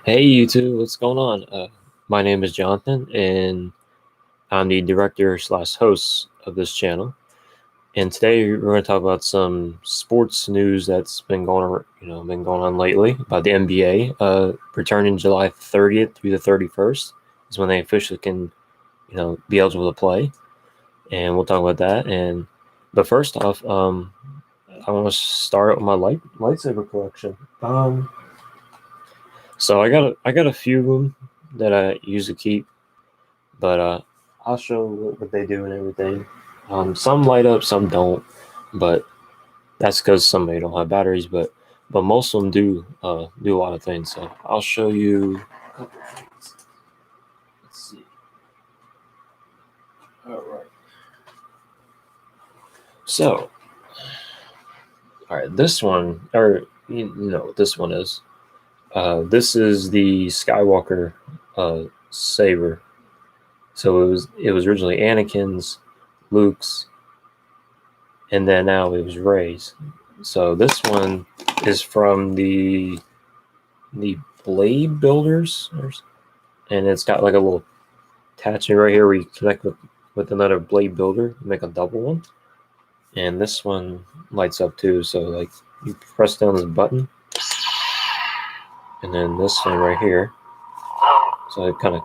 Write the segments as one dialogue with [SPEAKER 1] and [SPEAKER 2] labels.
[SPEAKER 1] Hey YouTube, what's going on? My name is Jonathan, and I'm the director slash host of this channel. And today we're going to talk about some sports news that's been going on lately about the NBA. Returning July 30th through the 31st is when they officially can, be eligible to play. And we'll talk about that. But first off, I want to start with my lightsaber collection. So I got a few of them that I usually keep, but I'll show what they do and everything. Some light up, some don't, but that's because somebody don't have batteries. But most of them do a lot of things. So I'll show you a couple of things. Let's see. All right. So, all right, this one, or you know what this one is. This is the Skywalker saber. So it was originally Anakin's, Luke's, and then now it was Ray's. So this one is from the blade builders, and it's got like a little attachment right here where you connect with another blade builder, make a double one. And this one lights up too. So like you press down this button, and then this one right here. So it kind of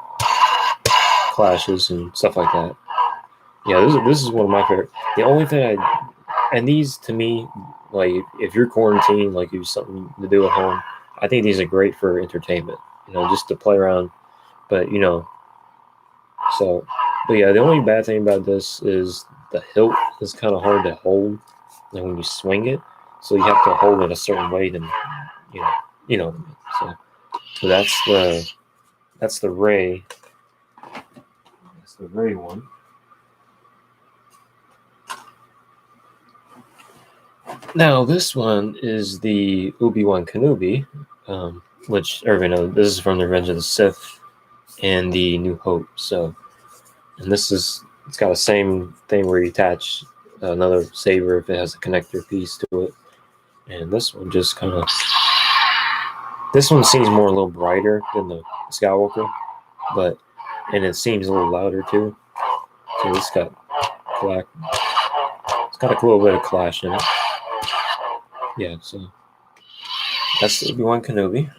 [SPEAKER 1] clashes and stuff like that. Yeah, this is one of my favorite. The only thing and these to me, like if you're quarantined, like you have something to do at home, I think these are great for entertainment. Just to play around. But so, but yeah, the only bad thing about this is the hilt is kind of hard to hold, like when you swing it. So you have to hold it a certain way, and you know, you know. So that's the Ray. That's the Ray one. Now this one is the Obi-Wan Kenobi, which everybody knows. This is from the Revenge of the Sith and the New Hope. So, and it's got the same thing where you attach another saber if it has a connector piece to it. And this one this one seems a little brighter than the Skywalker, and it seems a little louder too. So it's got a little bit of clash in it. Yeah, so that's the Obi-Wan Kenobi.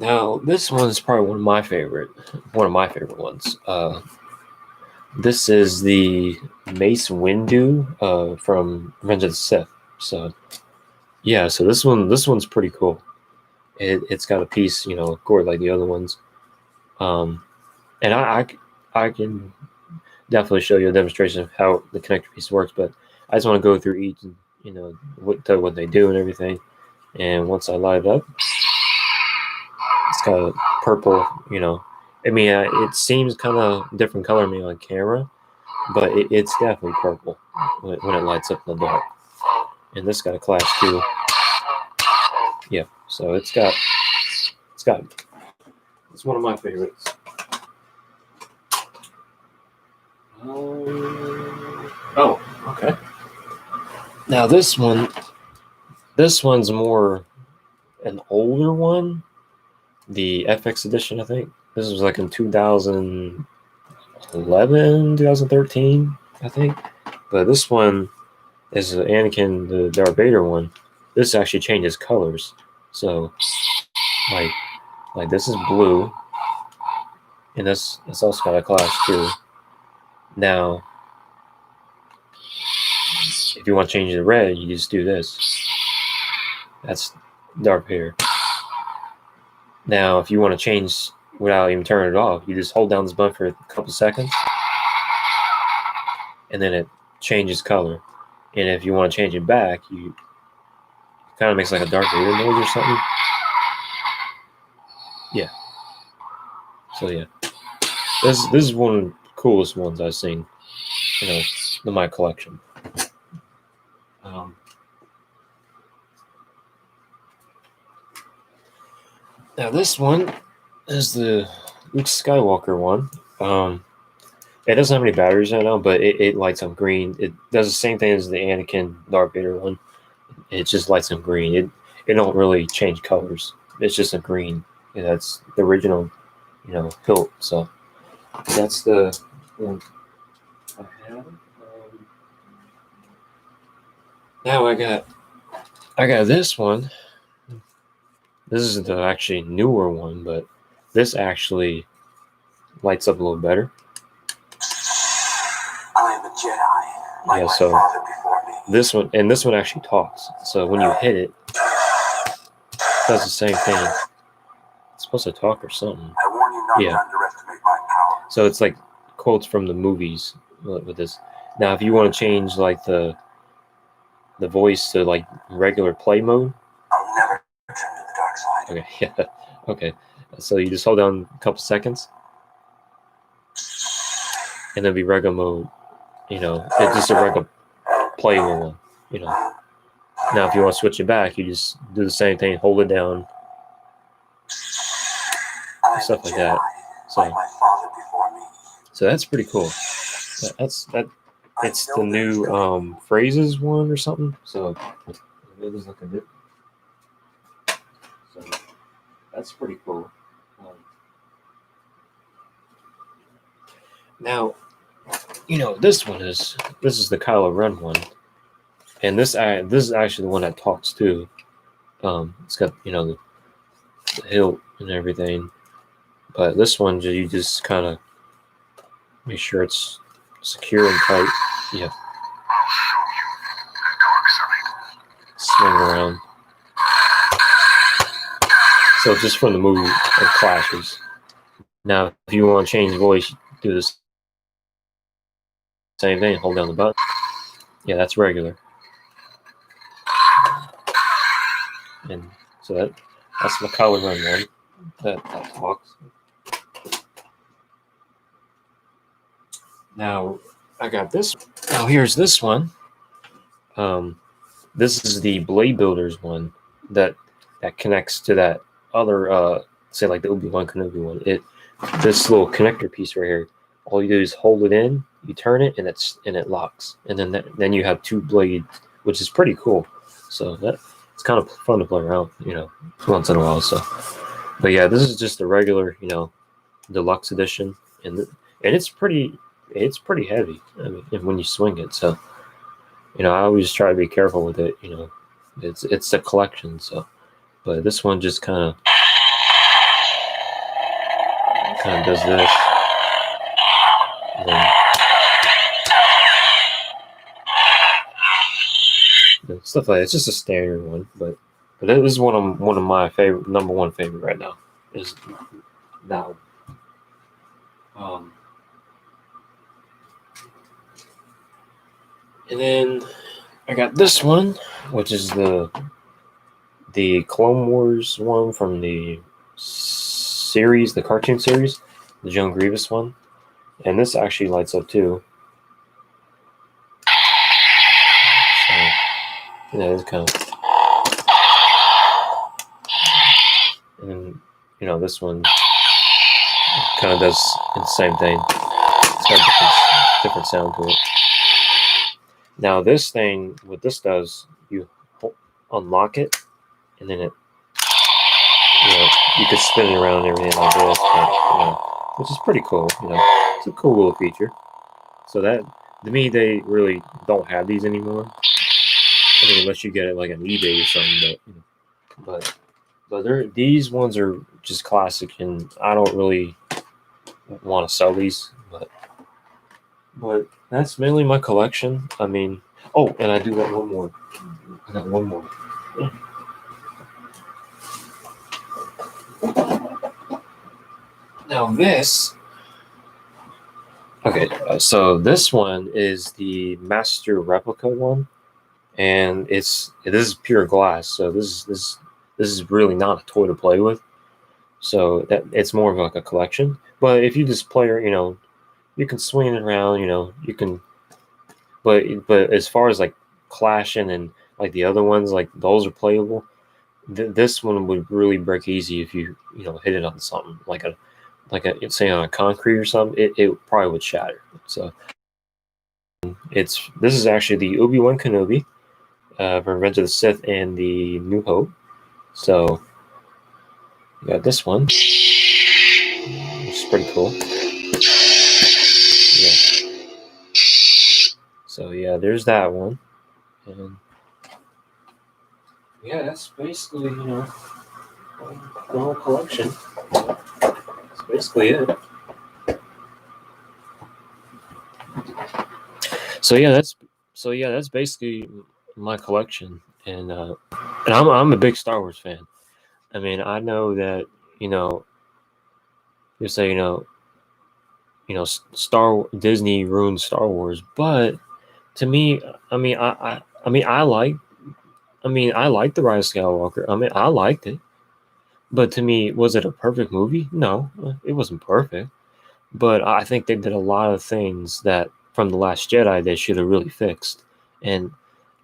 [SPEAKER 1] Now this one's probably one of my favorite ones. This is the Mace Windu from Revenge of the Sith. So yeah, so this one's pretty cool. It's got a piece, cord like the other ones. And I can definitely show you a demonstration of how the connector piece works, but I just want to go through each and tell you what they do and everything. And once I light it up, it's got a purple, I mean, it seems kind of different color to me on camera, but it's definitely purple when it lights up in the dark. And this got a clash too. Yeah, so it's one of my favorites. Oh, okay. Now this one's more an older one, the FX edition, I think. This was like in 2011, 2013, I think. But this one is Anakin, the Darth Vader one. This actually changes colors. So, like this is blue, and this also got a clash too. Now, if you want to change the red, you just do this. That's Darth Vader. Now, if you want to change without even turning it off, you just hold down this button for a couple seconds, and then it changes color. And if you want to change it back, it kind of makes like a Darth Vader noise or something. Yeah. So yeah, this is one of the coolest ones I've seen, in my collection. Now this one is the Luke Skywalker one. It doesn't have any batteries right now, but it lights up green. It does the same thing as the Anakin Darth Vader one. It just lights up green. It don't really change colors. It's just a green. And that's the original, hilt. So that's the one I have. Now I got this one. This is the actually newer one, but this actually lights up a little better.
[SPEAKER 2] I am a Jedi. Like my father before me.
[SPEAKER 1] This one actually talks. So when you hit it, it does the same thing. It's supposed to talk or something.
[SPEAKER 2] I warn you not to underestimate my power.
[SPEAKER 1] So it's like quotes from the movies with this. Now, if you want to change like the voice to like regular play mode,
[SPEAKER 2] I'll never turn to the dark side.
[SPEAKER 1] Okay, yeah, okay. So you just hold down a couple seconds, and it'll be regular mode. It's just a regular playable one. Now, if you want to switch it back, you just do the same thing. Hold it down, stuff like that. So that's pretty cool. It's the new phrases one or something. So it is looking good. So that's pretty cool. Now, this is the Kylo Ren one, and this is actually the one that talks too. It's got the hilt and everything, but this one you just kind of make sure it's secure and tight. Yeah. Swing around. So just from the movie, it clashes. Now, if you want to change voice, do this same thing. Hold down the button. Yeah, that's regular. And so that's my Kylo Ren one. That talks. Now I got this. Now here's this one. This is the Blade Builders one that connects to that other say like the Obi-Wan Kenobi one. This little connector piece right here. All you do is hold it in, you turn it, and it locks. And then you have two blades, which is pretty cool. So it's kind of fun to play around, once in a while. So, but yeah, this is just the regular, deluxe edition, and it's pretty heavy. I mean, when you swing it, so I always try to be careful with it. It's a collection. So, but this one just kind of does this. Stuff like that. It's just a standard one, but it is one of my favorite, number one favorite right now. Is that one. And then I got this one, which is the Clone Wars one from the series, the cartoon series, the Joan Grievous one, and this actually lights up too. So, yeah, it's kind of, and this one kind of does the same thing. It's got a different sound to it. Now this thing, what this does, you unlock it, and then you can spin it around and everything like this, which is pretty cool. It's a cool little feature. So that, to me, they really don't have these anymore. I mean, unless you get it like on eBay or something, but these ones are just classic, and I don't really want to sell these, but that's mainly my collection. I mean, and I do got one more. I got one more. Now this. Okay, so this one is the Master Replica one, and this is pure glass. So this is really not a toy to play with. So that it's more of like a collection. But if you just play, you can swing it around. You can. But as far as like clashing and like the other ones, like those are playable. This one would really break easy if you hit it on something like like say on a concrete or something, it probably would shatter. So this is actually the Obi-Wan Kenobi from Revenge of the Sith and the New Hope. So you got this one, which is pretty cool. Yeah. So yeah, there's that one, and yeah, that's basically the whole collection. That's basically it. So yeah, that's basically my collection, and I'm a big Star Wars fan. I mean, I know that you say Disney ruined Star Wars, but to me, I like the Rise of Skywalker. I mean, I liked it, but to me, was it a perfect movie? No, it wasn't perfect. But I think they did a lot of things that from the Last Jedi they should have really fixed, and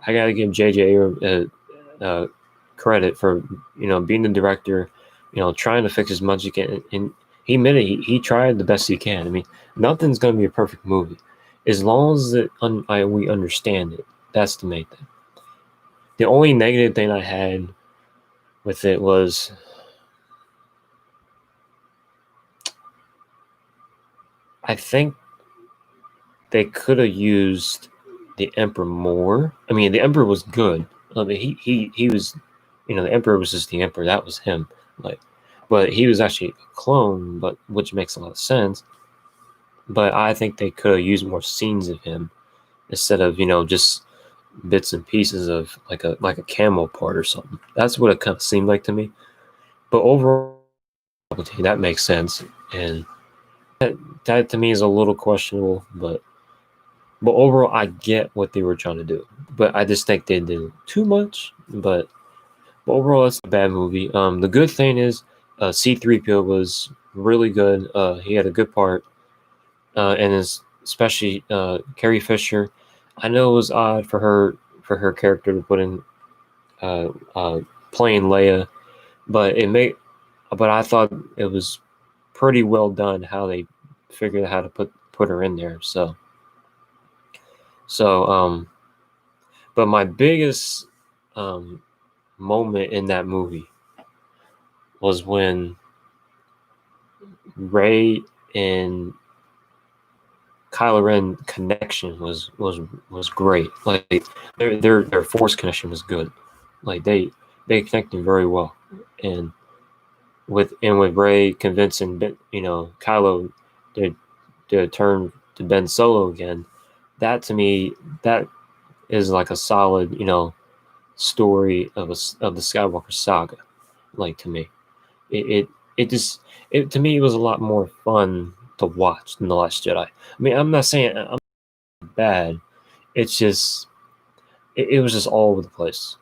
[SPEAKER 1] I gotta give J.J. Abrams credit for being the director, trying to fix as much as he can, and he admitted he tried the best he can. I mean, nothing's gonna be a perfect movie, as long as we understand it. That's the main thing. The only negative thing I had with it was I think they could have used the Emperor more. I mean, the Emperor was good. I mean, he was, the Emperor was just the Emperor. That was him. Like, but he was actually a clone, but which makes a lot of sense. But I think they could have used more scenes of him instead of just bits and pieces of like a camel part or something. That's what it kind of seemed like to me. But overall, that makes sense, and that to me is a little questionable, but overall, I get what they were trying to do, but I just think they did too much. But overall, it's a bad movie. The good thing is, C-3PO was really good. He had a good part, and especially Carrie Fisher. I know it was odd for her character to put in uh, uh, playing Leia, but But I thought it was pretty well done how they figured out how to put her in there. So, but my biggest moment in that movie was when Rey and Kylo Ren connection was great. Like their force connection was good. Like they connected very well, and with Rey convincing Kylo to turn to Ben Solo again. That to me that is like a solid story of the Skywalker saga. Like to me, it just to me it was a lot more fun to watch than the Last Jedi. I mean, I'm not saying I'm bad. It's just it was just all over the place.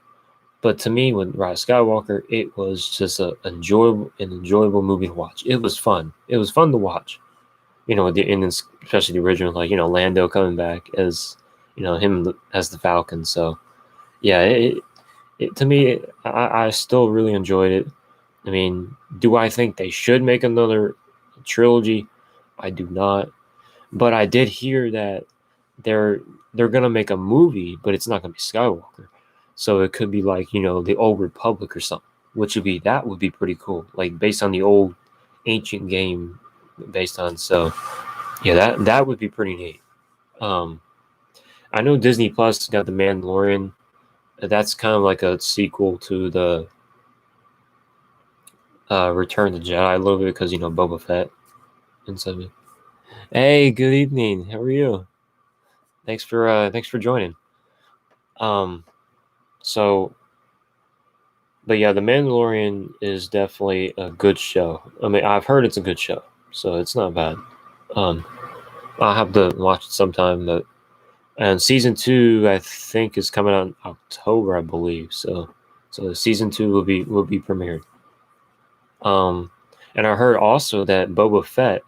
[SPEAKER 1] But to me, with Rise of Skywalker, it was just an enjoyable movie to watch. It was fun. It was fun to watch. Especially the original, like Lando coming back as him as the Falcon. So yeah, to me, I still really enjoyed it. I mean, do I think they should make another trilogy? I do not. But I did hear that they're gonna make a movie, but it's not gonna be Skywalker. So it could be like the Old Republic or something, which would be pretty cool. Like based on the old ancient game, based on so yeah that would be pretty neat. I know Disney Plus got the Mandalorian. That's kind of like a sequel to the Return of the Jedi a little bit because Boba Fett and so. Hey, good evening. How are you? Thanks for joining. Um, so, but yeah, The Mandalorian is definitely a good show. I mean, I've heard it's a good show, so it's not bad. Um, I'll have to watch it sometime. And season 2, I think, is coming out in October, I believe. So season 2 will be premiered. And I heard also that Boba Fett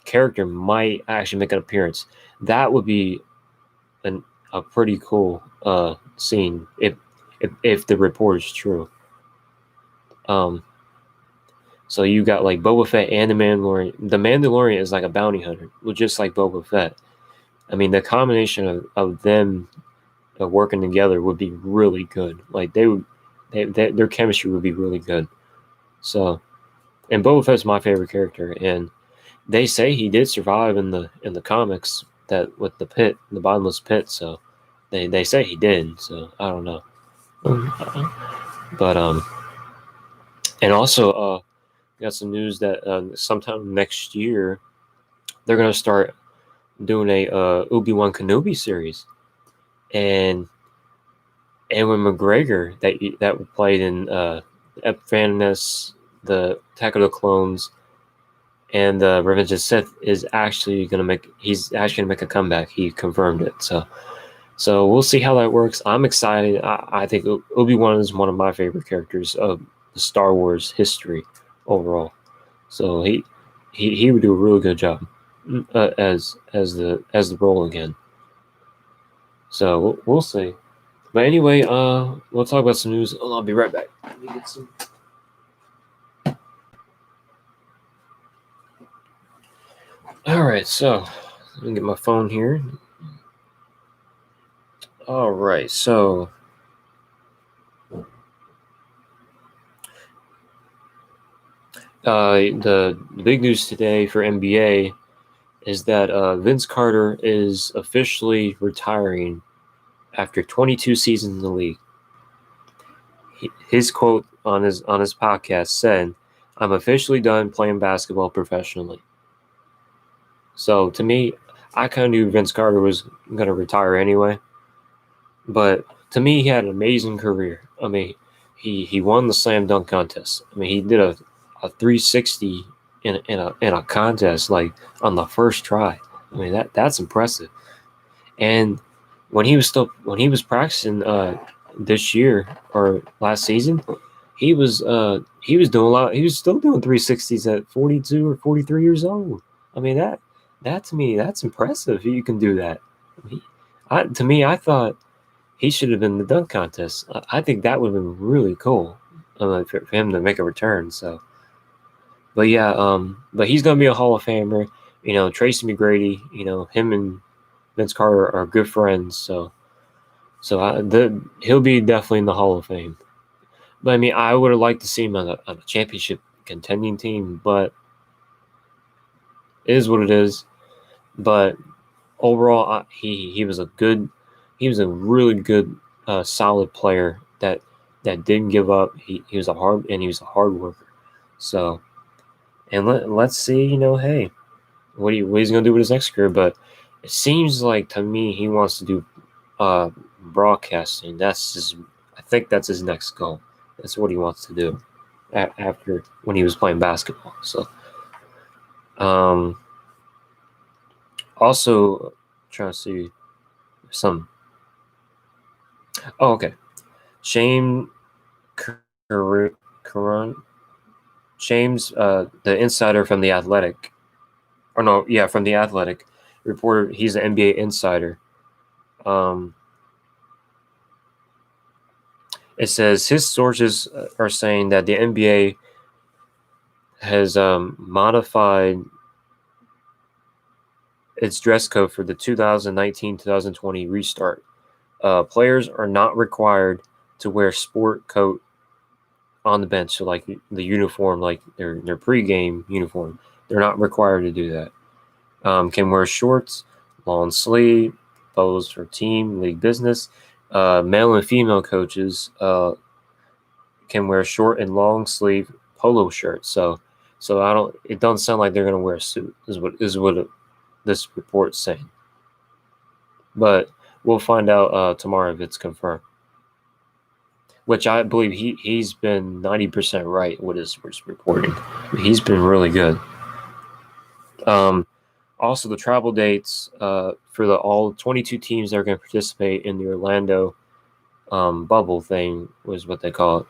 [SPEAKER 1] character might actually make an appearance. That would be a pretty cool scene if the report is true. So you got like Boba Fett and the Mandalorian. The Mandalorian is like a bounty hunter, just like Boba Fett. I mean, the combination of them working together would be really good. Like their chemistry would be really good. So, and Boba Fett's my favorite character, and they say he did survive in the comics, that with the bottomless pit. So they say he did. So I don't know, but and also got some news that sometime next year they're gonna start doing a Obi-Wan Kenobi series, and Ewan McGregor that played in Phantom Menace, the Attack of the Clones, and Revenge of the Sith is actually gonna make a comeback. He confirmed it. So we'll see how that works. I'm excited. I think Obi-Wan is one of my favorite characters of the Star Wars history overall. So he would do a really good job as the role again. So we'll see. But anyway, we'll talk about some news. I'll be right back. Let me get some. All right, so let me get my phone here. All right, so the big news today for NBA is that Vince Carter is officially retiring after 22 seasons in the league. His quote on his podcast said, "I'm officially done playing basketball professionally." So to me, I kind of knew Vince Carter was going to retire anyway. But to me, he had an amazing career. I mean, he won the slam dunk contest. I mean, he did a 360 in a contest like on the first try. I mean, that's impressive. And when he was practicing this year or last season, he was doing a lot. He was still doing 360s at 42 or 43 years old. I mean, that to me, that's impressive. You can do that. To me, I thought he should have been in the dunk contest. I think that would have been really cool for him to make a return. So, but yeah, but he's gonna be a Hall of Famer. You know, Tracy McGrady. You know, him and Vince Carter are good friends. So he'll be definitely in the Hall of Fame. But I mean, I would have liked to see him on a championship contending team, but it is what it is. But overall, he was a really good, solid player that didn't give up. He was a hard worker. So, and let's see, you know, hey, what he's gonna do with his next career. But it seems like to me he wants to do broadcasting. I think that's his next goal. That's what he wants to do after when he was playing basketball. So, also trying to see some. Oh, okay. Shane Curran, James, the insider from The Athletic, from The Athletic, reported he's an NBA insider. It says his sources are saying that the NBA has modified its dress code for the 2019-2020 restart. Players are not required to wear sport coat on the bench, so like the uniform, like their pregame uniform. They're not required to do that. Can wear shorts, long sleeve, pose for team, league business. Male and female coaches can wear short and long sleeve polo shirts. So it doesn't sound like they're going to wear a suit. Is what this report's saying. But we'll find out tomorrow if it's confirmed. Which I believe he's been 90% right with his reporting. He's been really good. Also, the travel dates for all 22 teams that are going to participate in the Orlando bubble thing was what they call it.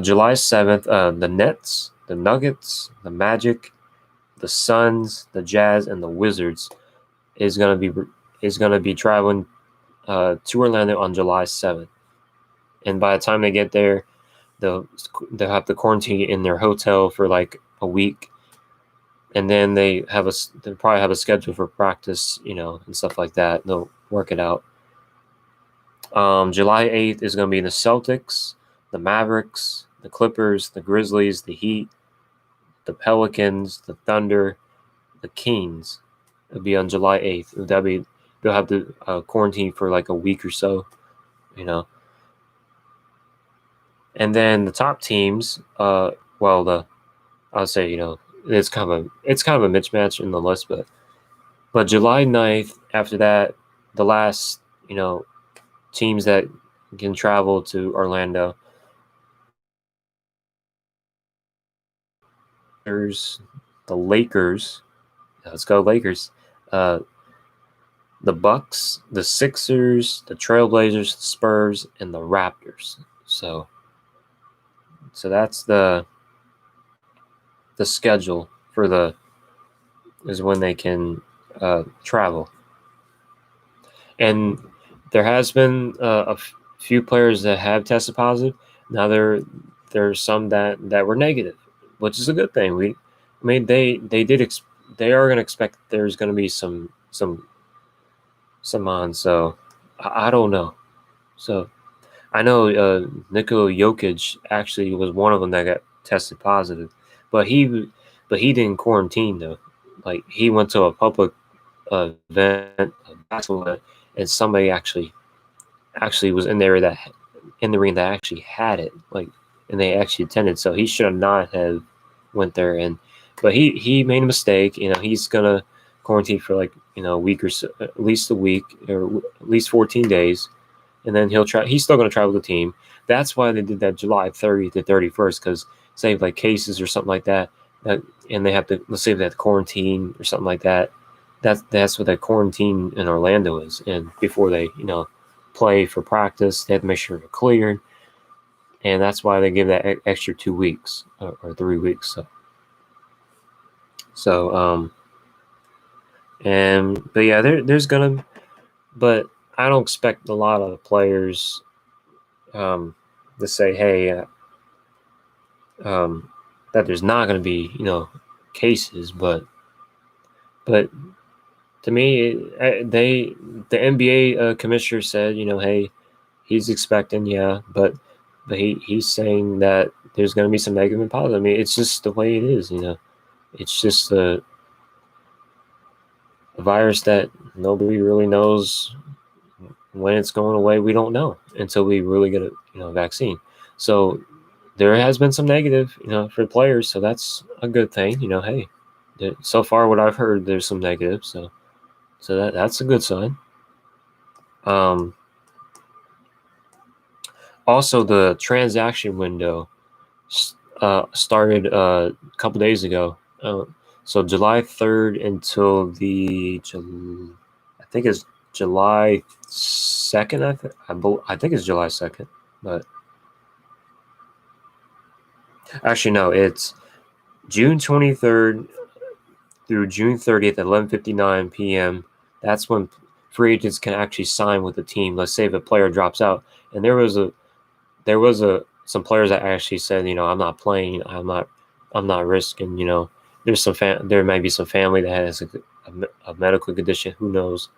[SPEAKER 1] July 7th, the Nets, the Nuggets, the Magic, the Suns, the Jazz, and the Wizards is going to be traveling to Orlando on July 7th. And by the time they get there, they'll have to quarantine in their hotel for like a week, and then they'll probably have a schedule for practice, and stuff like that. They'll work it out. July 8th is going to be the Celtics, the Mavericks, the Clippers, the Grizzlies, the Heat, the Pelicans, the Thunder, the Kings. It'll be on July 8th. They'll have to quarantine for like a week or so, And then the top teams, I'll say, it's kind of a mismatch in the list, but July 9th, after that, the last, teams that can travel to Orlando. There's the Lakers. Let's go Lakers. The Bucks, the Sixers, the Trailblazers, the Spurs, and the Raptors. So that's the schedule for is when they can travel. And there has been a few players that have tested positive. Now there's some that were negative, which is a good thing. They are going to expect there's going to be some on. So I don't know. So I know Nikola Jokic actually was one of them that got tested positive, but he didn't quarantine though. Like he went to a public event, a basketball event, and somebody actually was in the ring that actually had it, like, and they actually attended. So he should not have went there, but he made a mistake. He's gonna quarantine for like a week or so, at least a week or at least 14 days, and then he's still gonna travel with the team. That's why they did that July 30th to 31st, because say like cases or something like that, and they have to, let's say they have to quarantine or something like that. That's what that quarantine in Orlando is. And before they, play for practice, they have to make sure they're cleared. And that's why they give that extra 2 weeks or 3 weeks. But yeah, but I don't expect a lot of players to say, hey, that there's not going to be, cases, but to me, the NBA commissioner said, hey, he's expecting, but he's saying that there's going to be some negative and positive. I mean, it's just the way it is, It's just a virus that nobody really knows when it's going away. We don't know until we really get a vaccine. So there has been some negative, for players. So that's a good thing, hey. So far, what I've heard, there's some negative. So that's a good sign. Also, the transaction window started a couple days ago. So July 3rd until I think it's July 2nd. I think it's July 2nd, but actually no, it's June 23rd through June 30th at 11:59 p.m. That's when free agents can actually sign with the team. Let's say if a player drops out, and there was some players that actually said, I'm not playing, I'm not risking, there might be some family that has a medical condition, who knows,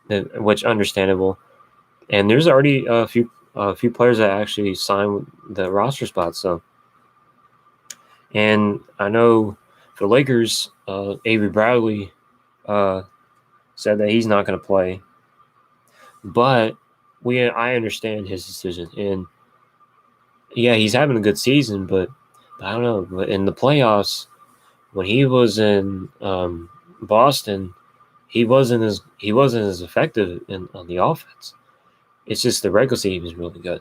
[SPEAKER 1] which understandable. And there's already a few players that actually signed the roster spot. So, and I know for Lakers, Avery Bradley said that he's not going to play, but I understand his decision. And yeah, he's having a good season, but I don't know. But in the playoffs, when he was in Boston, he wasn't as effective on the offense. It's just the regular season was really good.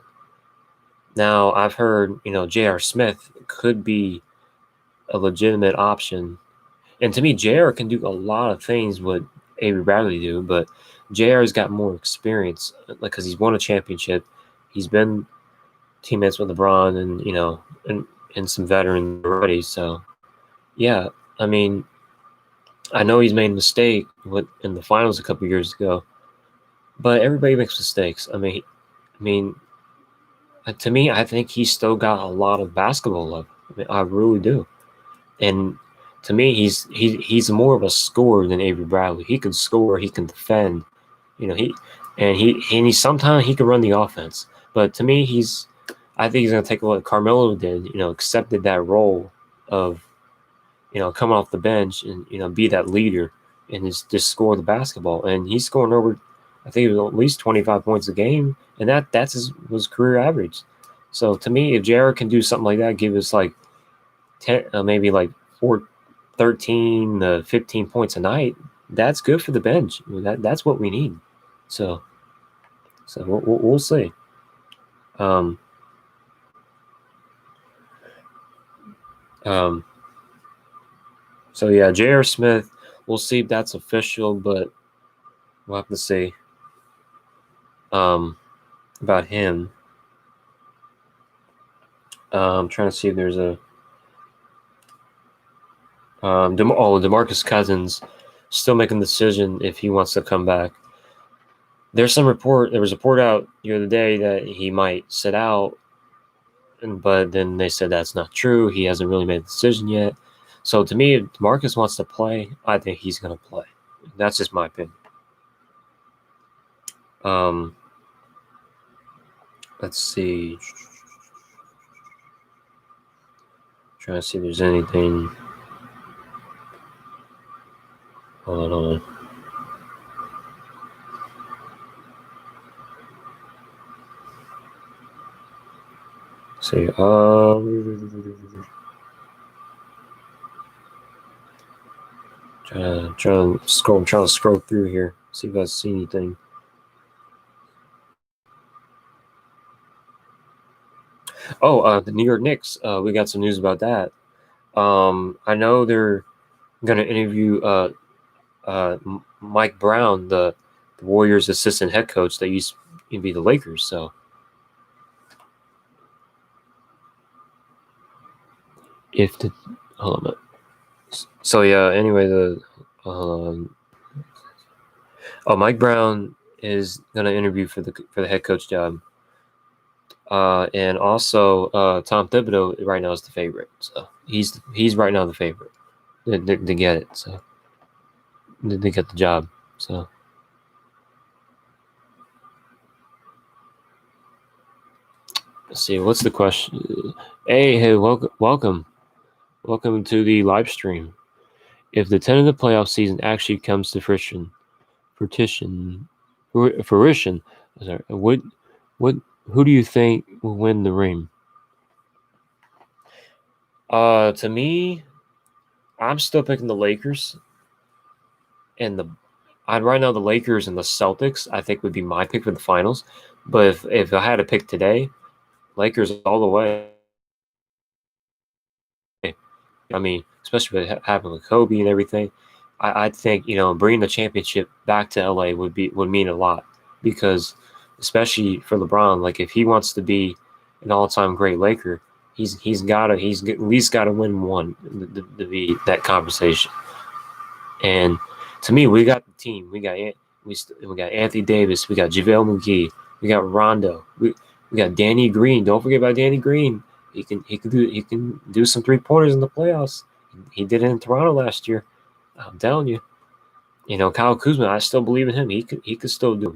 [SPEAKER 1] Now I've heard J.R. Smith could be a legitimate option, and to me, J.R. can do a lot of things what Avery Bradley do, but J.R.'s got more experience, like because he's won a championship, he's been teammates with LeBron, and and some veterans already. So yeah, I mean, I know he's made a mistake in the finals a couple years ago, but everybody makes mistakes. I mean, to me, I think he's still got a lot of basketball left. I mean, I really do. And to me, he's more of a scorer than Avery Bradley. He can score, he can defend. He sometimes he can run the offense. But to me, I think he's gonna take what Carmelo did. Accepted that role of coming off the bench and be that leader and just score the basketball. And he's scoring over, I think it was at least 25 points a game, and that's his career average. So to me, if JR can do something like that, give us like 10, maybe like 13 to 15 points a night, that's good for the bench. I mean, that's what we need. So we'll see. So yeah, J.R. Smith, we'll see if that's official, but we'll have to see about him. I'm trying to see if there's a DeMarcus Cousins still making the decision if he wants to come back. There was a report out the other day that he might sit out, but then they said that's not true. He hasn't really made a decision yet. So to me, if DeMarcus wants to play, I think he's going to play. That's just my opinion. Let's see. Trying to see if there's anything. Hold on. See, trying to scroll through here, see if I see anything. Oh, the New York Knicks. We got some news about that. I know they're gonna interview Mike Brown, the Warriors' assistant head coach that used to be the Lakers. So hold on. So yeah. Anyway, Mike Brown is gonna interview for the head coach job. And also Tom Thibodeau right now is the favorite. So he's right now the favorite to get it. So to get the job. So let's see. What's the question? Hey, welcome to the live stream. If the tentative playoff season actually comes to fruition, sorry, who do you think will win the ring? To me, I'm still picking the Lakers, and right now the Lakers and the Celtics I think would be my pick for the finals. But if I had to pick today, Lakers all the way. I mean, especially with happening with Kobe and everything, I think bringing the championship back to LA would mean a lot, because especially for LeBron, like if he wants to be an all-time great Laker, he's at least got to win one to be that conversation. And to me, we got the team. We got Anthony Davis. We got JaVale McGee. We got Rondo. We got Danny Green. Don't forget about Danny Green. He can do some 3-pointers in the playoffs. He did it in Toronto last year. I'm telling you. Kyle Kuzma, I still believe in him. He could still do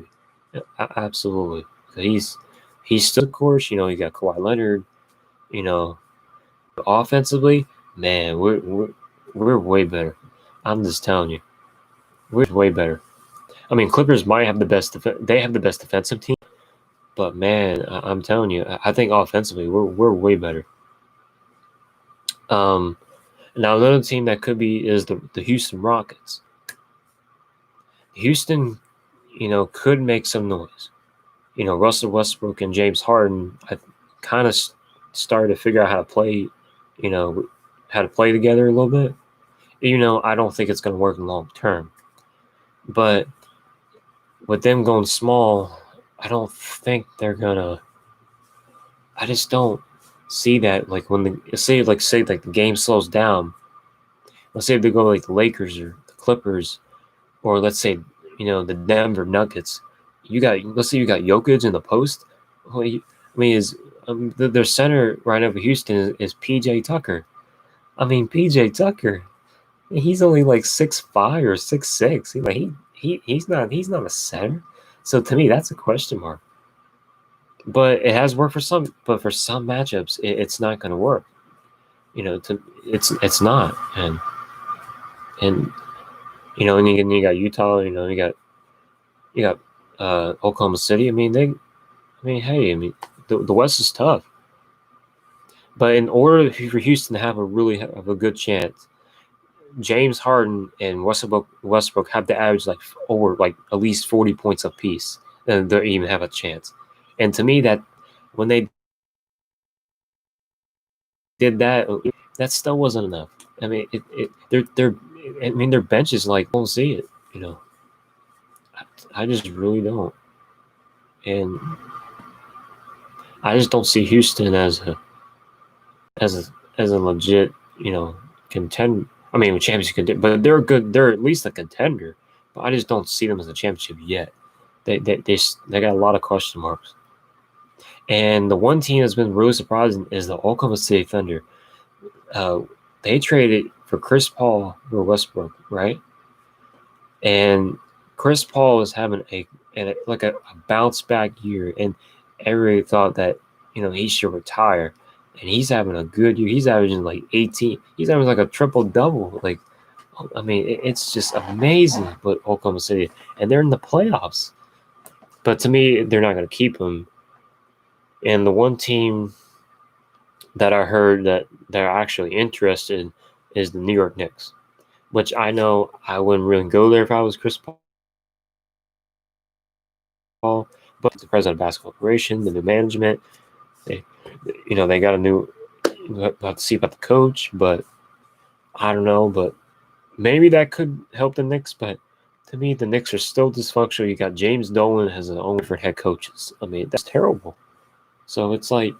[SPEAKER 1] it. Absolutely. He's still, of course. You got Kawhi Leonard. Offensively, man, we're way better. I'm just telling you, we're way better. I mean, Clippers might have the best. They have the best defensive team, but man, I'm telling you, I think offensively we're way better. Now another team that could be is the Houston Rockets. Houston, could make some noise. Russell Westbrook and James Harden, I kind of started to figure out how to play, together a little bit. I don't think it's going to work long term. But with them going small, I don't think they're going to – I just don't see that. Like when say the game slows down, let's say if they go like the Lakers or the Clippers, or let's say, the Denver Nuggets, let's say you got Jokic in the post. their center right now for Houston is PJ Tucker. I mean, PJ Tucker, he's only like 6'5" or 6'6". He's not a center. So to me, that's a question mark. But it has worked for some. But for some matchups, it's not going to work. It's not. And and you got Utah. You got Oklahoma City. Hey, the West is tough. But in order for Houston to have a good chance, James Harden and Westbrook have to average like at least 40 points apiece, and they even have a chance. And to me, that when they did that, that still wasn't enough. I mean, their bench is like, don't see it. I just really don't, and I just don't see Houston as a legit contender. I mean, championship contender, but they're good. They're at least a contender, but I just don't see them as a championship yet. They got a lot of question marks. And the one team that's been really surprising is the Oklahoma City Thunder. They traded for Chris Paul for Westbrook, right? And Chris Paul is having a bounce back year, and everybody thought that he should retire. And he's having a good year. He's averaging like 18. He's having like a triple double. Like, I mean, it's just amazing. But Oklahoma City, and they're in the playoffs. But to me, they're not going to keep him. And the one team that I heard that they're actually interested in is the New York Knicks, which I know I wouldn't really go there if I was Chris Paul. But the president of basketball operation, the new management, they got a new. We'll have to see about the coach, but I don't know. But maybe that could help the Knicks. But to me, the Knicks are still dysfunctional. You got James Dolan as an owner for head coaches. I mean, that's terrible. So it's like,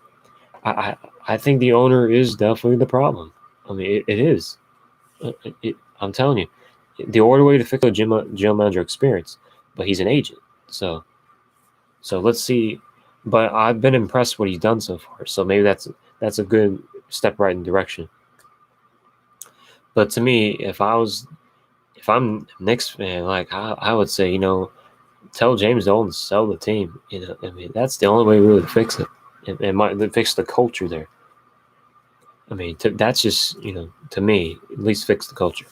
[SPEAKER 1] I think the owner is definitely the problem. I mean, it is. I'm telling you, the only way to fix the general manager experience, but he's an agent. So let's see. But I've been impressed what he's done so far. So maybe that's a good step right in direction. But to me, if I'm Knicks fan, like I would say, tell James Dolan to sell the team. I mean, that's the only way to really fix it. It might fix the culture there. I mean, that's just to me, at least fix the culture.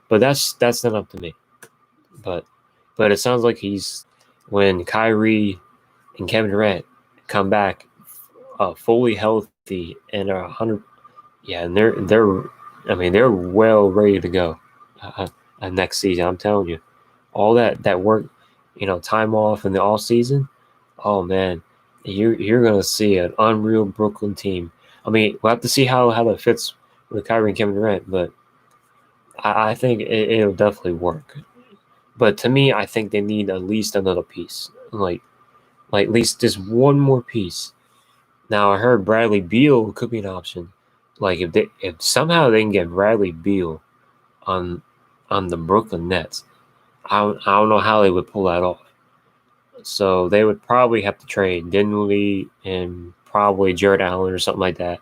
[SPEAKER 1] But that's not up to me. But it sounds like when Kyrie and Kevin Durant come back fully healthy and are 100. Yeah, and they're well ready to go next season. I'm telling you, all that work, time off in the off season. Oh man, you're gonna see an unreal Brooklyn team. I mean, we'll have to see how that fits with Kyrie and Kevin Durant, but I think it'll definitely work. But to me, I think they need at least another piece, like at least just one more piece. Now I heard Bradley Beal could be an option. Like if somehow they can get Bradley Beal on the Brooklyn Nets, I don't know how they would pull that off. So they would probably have to trade Dinwiddie and probably Jared Allen or something like that,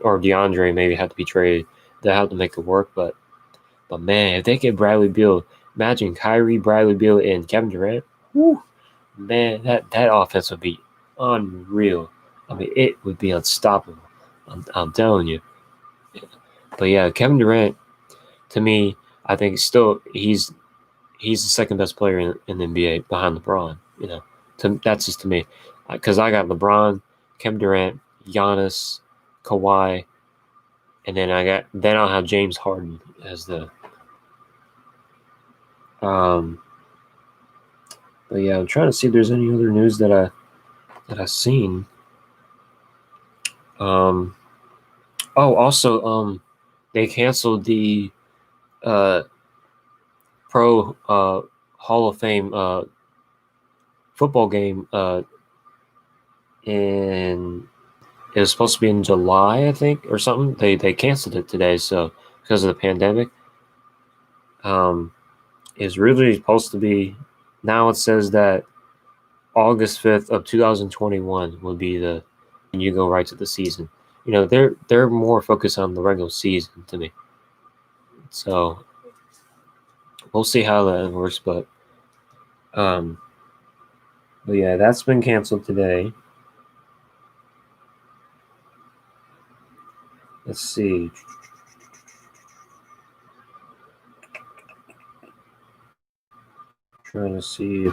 [SPEAKER 1] or DeAndre maybe have to be traded. They have to make it work. But man, if they get Bradley Beal, imagine Kyrie, Bradley Beal, and Kevin Durant. Whew, man, that offense would be unreal. I mean, it would be unstoppable. I'm telling you. But yeah, Kevin Durant, to me, I think still he's the second best player in the NBA behind LeBron. That's just to me, because I got LeBron, Kevin Durant, Giannis, Kawhi, and then I'll have James Harden as the. But yeah, I'm trying to see if there's any other news that I've seen. Also, they canceled the Pro Hall of Fame football game, and it was supposed to be in July, I think, or something. They canceled it today, so because of the pandemic. It's really supposed to be. Now it says that August 5th of 2021 will be the you go right to the season. You know, they're more focused on the regular season to me. So we'll see how that works, but yeah, that's been canceled today. Let's see. Trying to see.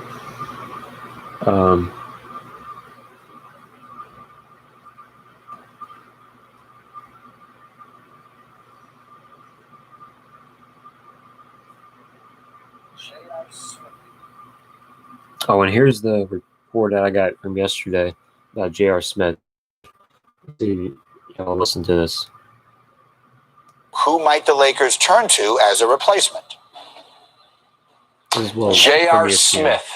[SPEAKER 1] Oh, and here's the report that I got from yesterday about J.R. Smith. Y'all listen to this.
[SPEAKER 3] Who might the Lakers turn to as a replacement?
[SPEAKER 4] J.R. Smith.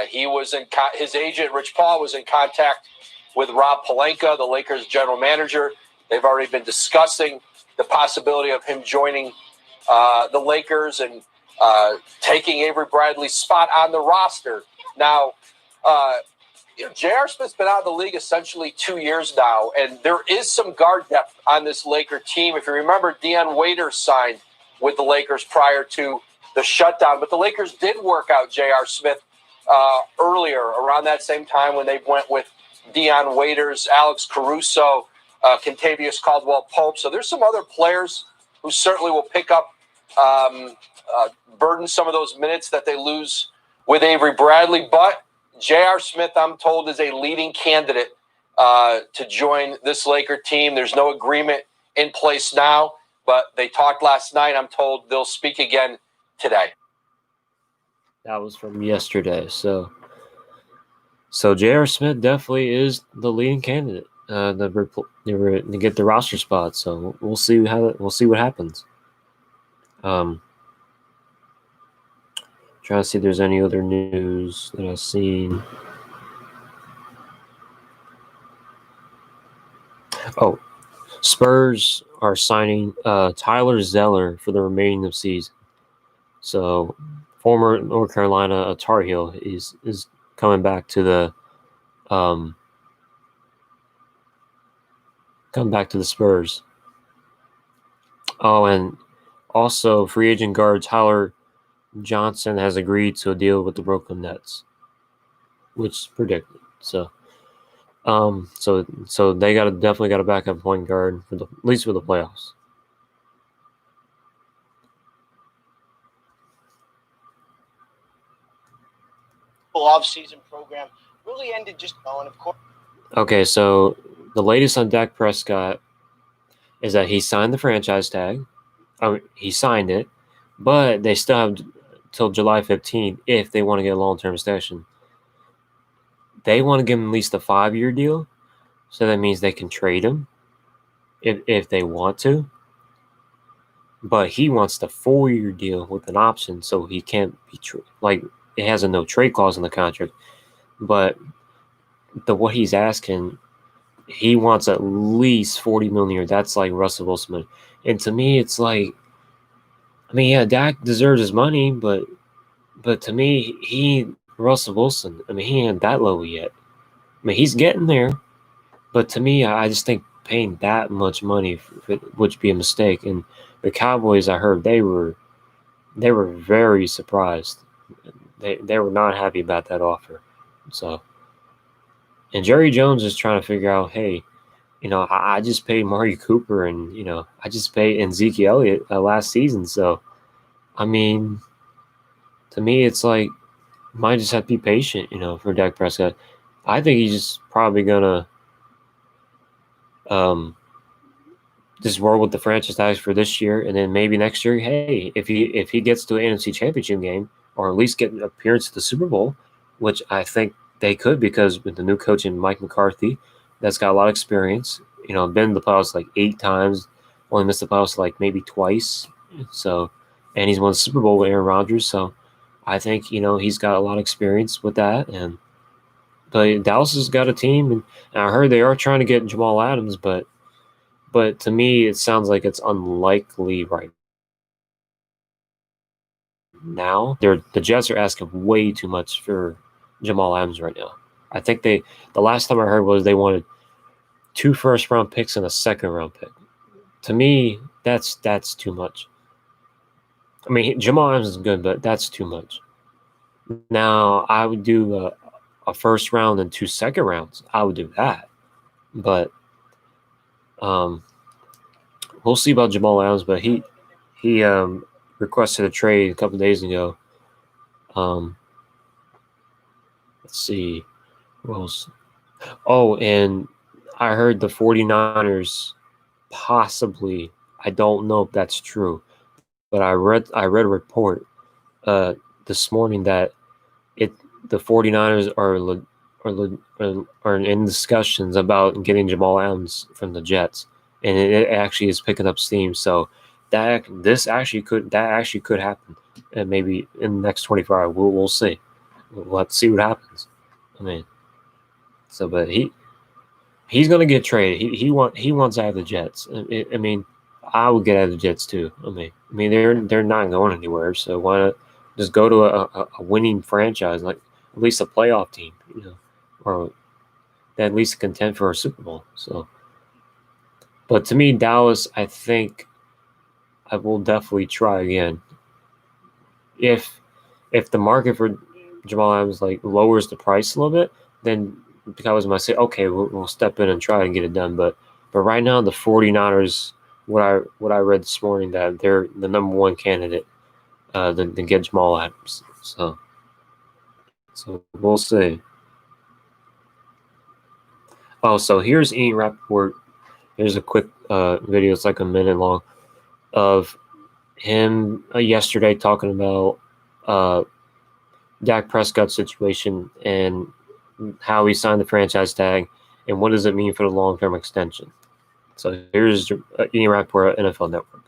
[SPEAKER 4] He was his agent, Rich Paul, was in contact with Rob Pelinka, the Lakers general manager. They've already been discussing the possibility of him joining the Lakers and taking Avery Bradley's spot on the roster. Now, J.R. Smith's been out of the league essentially 2 years now, and there is some guard depth on this Laker team. If you remember, Dion Waiters signed with the Lakers prior to the shutdown, but the Lakers did work out J.R. Smith earlier, around that same time when they went with Dion Waiters, Alex Caruso, Kentavious Caldwell-Pope. So there's some other players who certainly will pick up, burden some of those minutes that they lose with Avery Bradley, but J.R. Smith, I'm told, is a leading candidate to join this Laker team. There's no agreement in place now, but they talked last night. I'm told they'll speak again today.
[SPEAKER 1] That was from yesterday. So J.R. Smith definitely is the leading candidate to get the roster spot. So we'll see what happens. Trying to see if there's any other news that I've seen. Oh, Spurs are signing Tyler Zeller for the remaining of the season. So, former North Carolina Tar Heel is coming back to the Spurs. Oh, and also free agent guard Tyler Johnson has agreed to a deal with the Brooklyn Nets, which is predicted. So they definitely got a backup point guard at least for the playoffs.
[SPEAKER 5] Off-season program really ended just now, and of course.
[SPEAKER 1] Okay, so the latest on Dak Prescott is that he signed the franchise tag. He signed it, but they still have till July 15th if they want to get a long-term extension. They want to give him at least a 5-year deal, so that means they can trade him if they want to. But he wants the 4-year deal with an option, so he can't be it has a no trade clause in the contract. But what he's asking, he wants at least $40 million a year. That's like Russell Wilson. And to me, it's like, I mean, yeah, Dak deserves his money, but to me, Russell Wilson, I mean, he ain't that low yet. I mean, he's getting there, but to me, I just think paying that much money would be a mistake. And the Cowboys, I heard they were very surprised. They were not happy about that offer. So, and Jerry Jones is trying to figure out, hey, I just paid Amari Cooper and, I just paid Ezekiel Elliott last season. So, I mean, to me, it's like, might just have to be patient, for Dak Prescott. I think he's just probably going to just roll with the franchise tags for this year. And then maybe next year, hey, if he gets to an NFC Championship game or at least get an appearance at the Super Bowl, which I think they could because with the new coach in Mike McCarthy, that's got a lot of experience. Been in the playoffs like 8 times, only missed the playoffs like maybe twice. So, and he's won the Super Bowl with Aaron Rodgers. So, I think he's got a lot of experience with that. But Dallas has got a team, and I heard they are trying to get Jamal Adams, but to me, it sounds like it's unlikely right now. The Jets are asking way too much for Jamal Adams right now. I think the last time I heard was they wanted 2 first-round picks and a second-round pick. To me, that's too much. I mean, Jamal Adams is good, but that's too much. Now, I would do a first round and 2 second rounds. I would do that. But we'll see about Jamal Adams, but he requested a trade a couple of days ago. Let's see. Who else? Oh, and I heard the 49ers possibly, I don't know if that's true, but I read a report this morning that the 49ers are in discussions about getting Jamal Adams from the Jets, and it actually is picking up steam. So that actually could happen, and maybe in the next 24 hours we'll see. We'll have to see what happens. I mean, so but he's gonna get traded. He wants out of the Jets. I mean, I would get out of the Jets too. I mean they're not going anywhere. So why not just go to a winning franchise, like at least a playoff team, or at least contend for a Super Bowl. So, but to me, Dallas, I think I will definitely try again. If the market for Jamal Adams lowers the price a little bit, then the Cowboys might say, okay, we'll step in and try and get it done. But right now, the 49ers, what I read this morning, that they're the number one candidate to get Jamal Adams. So we'll see. Oh, so here's Ian Rappaport. Here's a quick video. It's like a minute long of him yesterday talking about Dak Prescott's situation and how he signed the franchise tag and what does it mean for the long-term extension. So here's Ian Rappaport at NFL Network.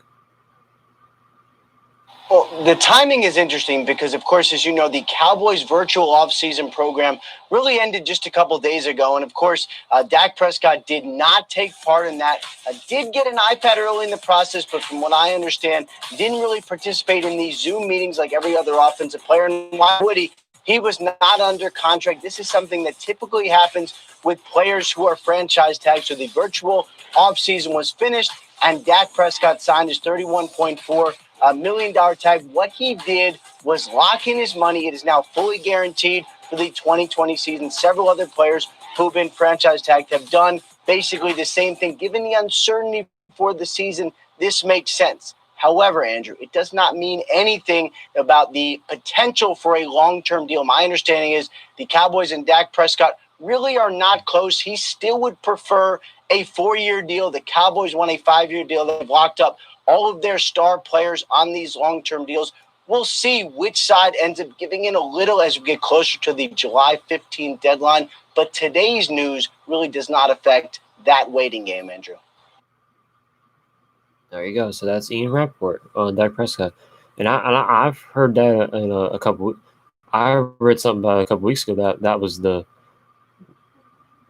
[SPEAKER 5] Well, the timing is interesting because, of course, as you know, the Cowboys' virtual offseason program really ended just a couple days ago. And, of course, Dak Prescott did not take part in that. Did get an iPad early in the process, but from what I understand, didn't really participate in these Zoom meetings like every other offensive player. And why would he? He was not under contract. This is something that typically happens with players who are franchise tagged. So the virtual offseason was finished, and Dak Prescott signed his $31.4 million tag. What he did was lock in his money. It is now fully guaranteed for the 2020 season. Several other players who've been franchise tagged have done basically the same thing. Given the uncertainty for the season, this makes sense. However, Andrew, it does not mean anything about the potential for a long-term deal. My understanding is the Cowboys and Dak Prescott really are not close. He still would prefer a 4-year deal. The Cowboys want a 5-year deal. They've locked up all of their star players on these long-term deals. We'll see which side ends up giving in a little as we get closer to the July 15th deadline. But today's news really does not affect that waiting game, Andrew.
[SPEAKER 1] There you go. So that's Ian Rappaport on Dak Prescott, and I've heard that in a couple. I read something about a couple weeks ago that was the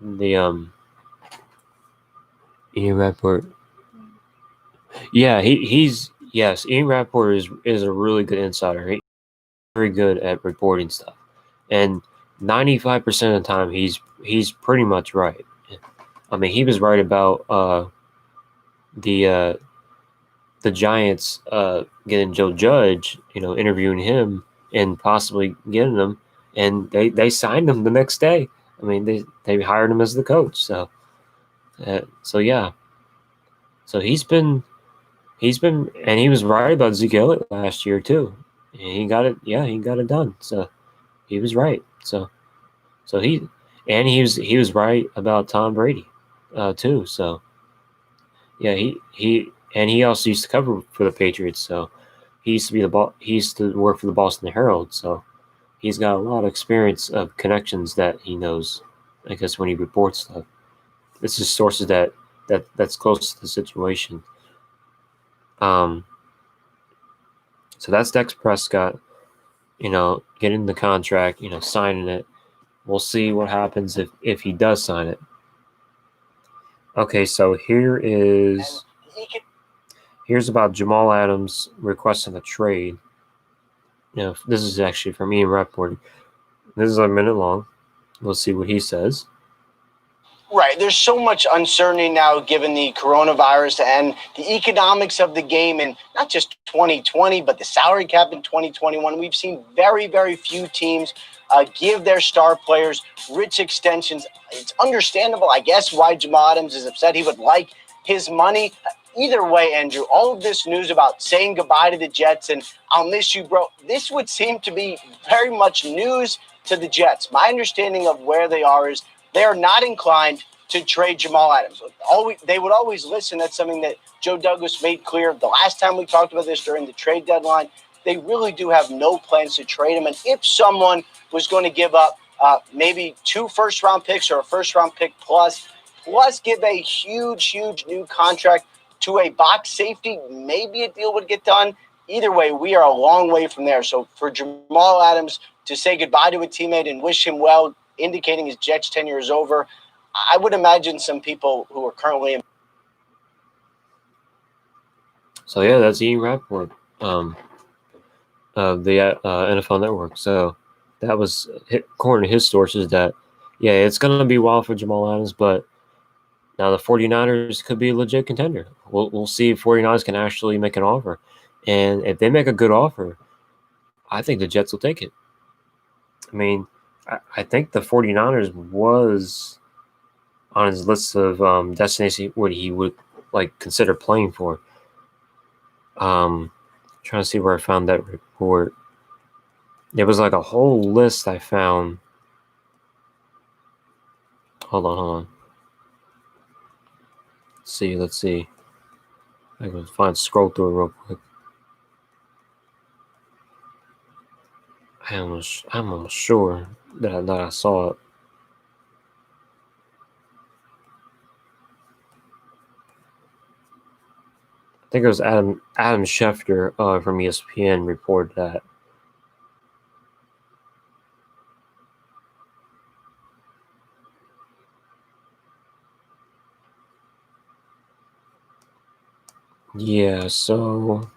[SPEAKER 1] Ian Rappaport. Yeah, he's yes. Ian Rappaport is a really good insider. He's very good at reporting stuff, and 95% of the time he's pretty much right. I mean, he was right about the Giants getting Joe Judge, interviewing him and possibly getting him, and they signed him the next day. I mean, they hired him as the coach. So yeah. So he's been, and he was right about Zeke Elliott last year too. And he got it. Yeah, he got it done. So he was right. So he was right about Tom Brady too. So yeah, he also used to cover for the Patriots. So he used to work for the Boston Herald. So he's got a lot of experience of connections that he knows, I guess, when he reports stuff. This is sources that's close to the situation. So that's Dak Prescott, getting the contract, signing it. We'll see what happens if he does sign it. Okay, so here's about Jamal Adams requesting a trade. This is actually from Ian Rappaport. This is a minute long. We'll see what he says.
[SPEAKER 5] Right. There's so much uncertainty now given the coronavirus and the economics of the game, and not just 2020, but the salary cap in 2021. We've seen very, very few teams give their star players rich extensions. It's understandable, I guess, why Jamal Adams is upset. He would like his money. Either way, Andrew, all of this news about saying goodbye to the Jets and I'll miss you, bro, this would seem to be very much news to the Jets. My understanding of where they are is they are not inclined to trade Jamal Adams. They would always listen. That's something that Joe Douglas made clear the last time we talked about this during the trade deadline. They really do have no plans to trade him. And if someone was going to give up maybe 2 first-round picks or a first-round pick plus give a huge new contract to a box safety, maybe a deal would get done. Either way, we are a long way from there. So for Jamal Adams to say goodbye to a teammate and wish him well, indicating his Jets tenure is over, I would imagine some people who are currently in.
[SPEAKER 1] So yeah, that's Ian Rappaport, of the NFL Network. So that was, according to his sources, that yeah, it's gonna be wild for Jamal Adams, but now the 49ers could be a legit contender. We'll see if 49ers can actually make an offer, and if they make a good offer, I think the Jets will take it. I mean, I think the 49ers was on his list of destinations what he would like consider playing for. Trying to see where I found that report. There was like a whole list I found. Hold on. Let's see. I can scroll through it real quick. I'm almost sure that I saw it. I think it was Adam Schefter from ESPN reported that. Yeah, so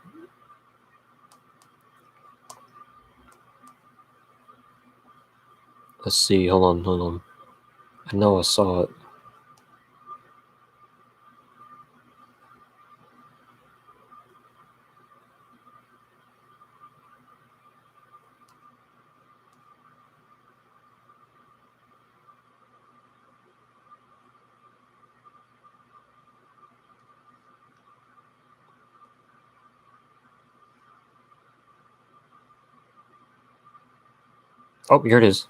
[SPEAKER 1] let's see. Hold on. I know I saw it. Oh, here it is.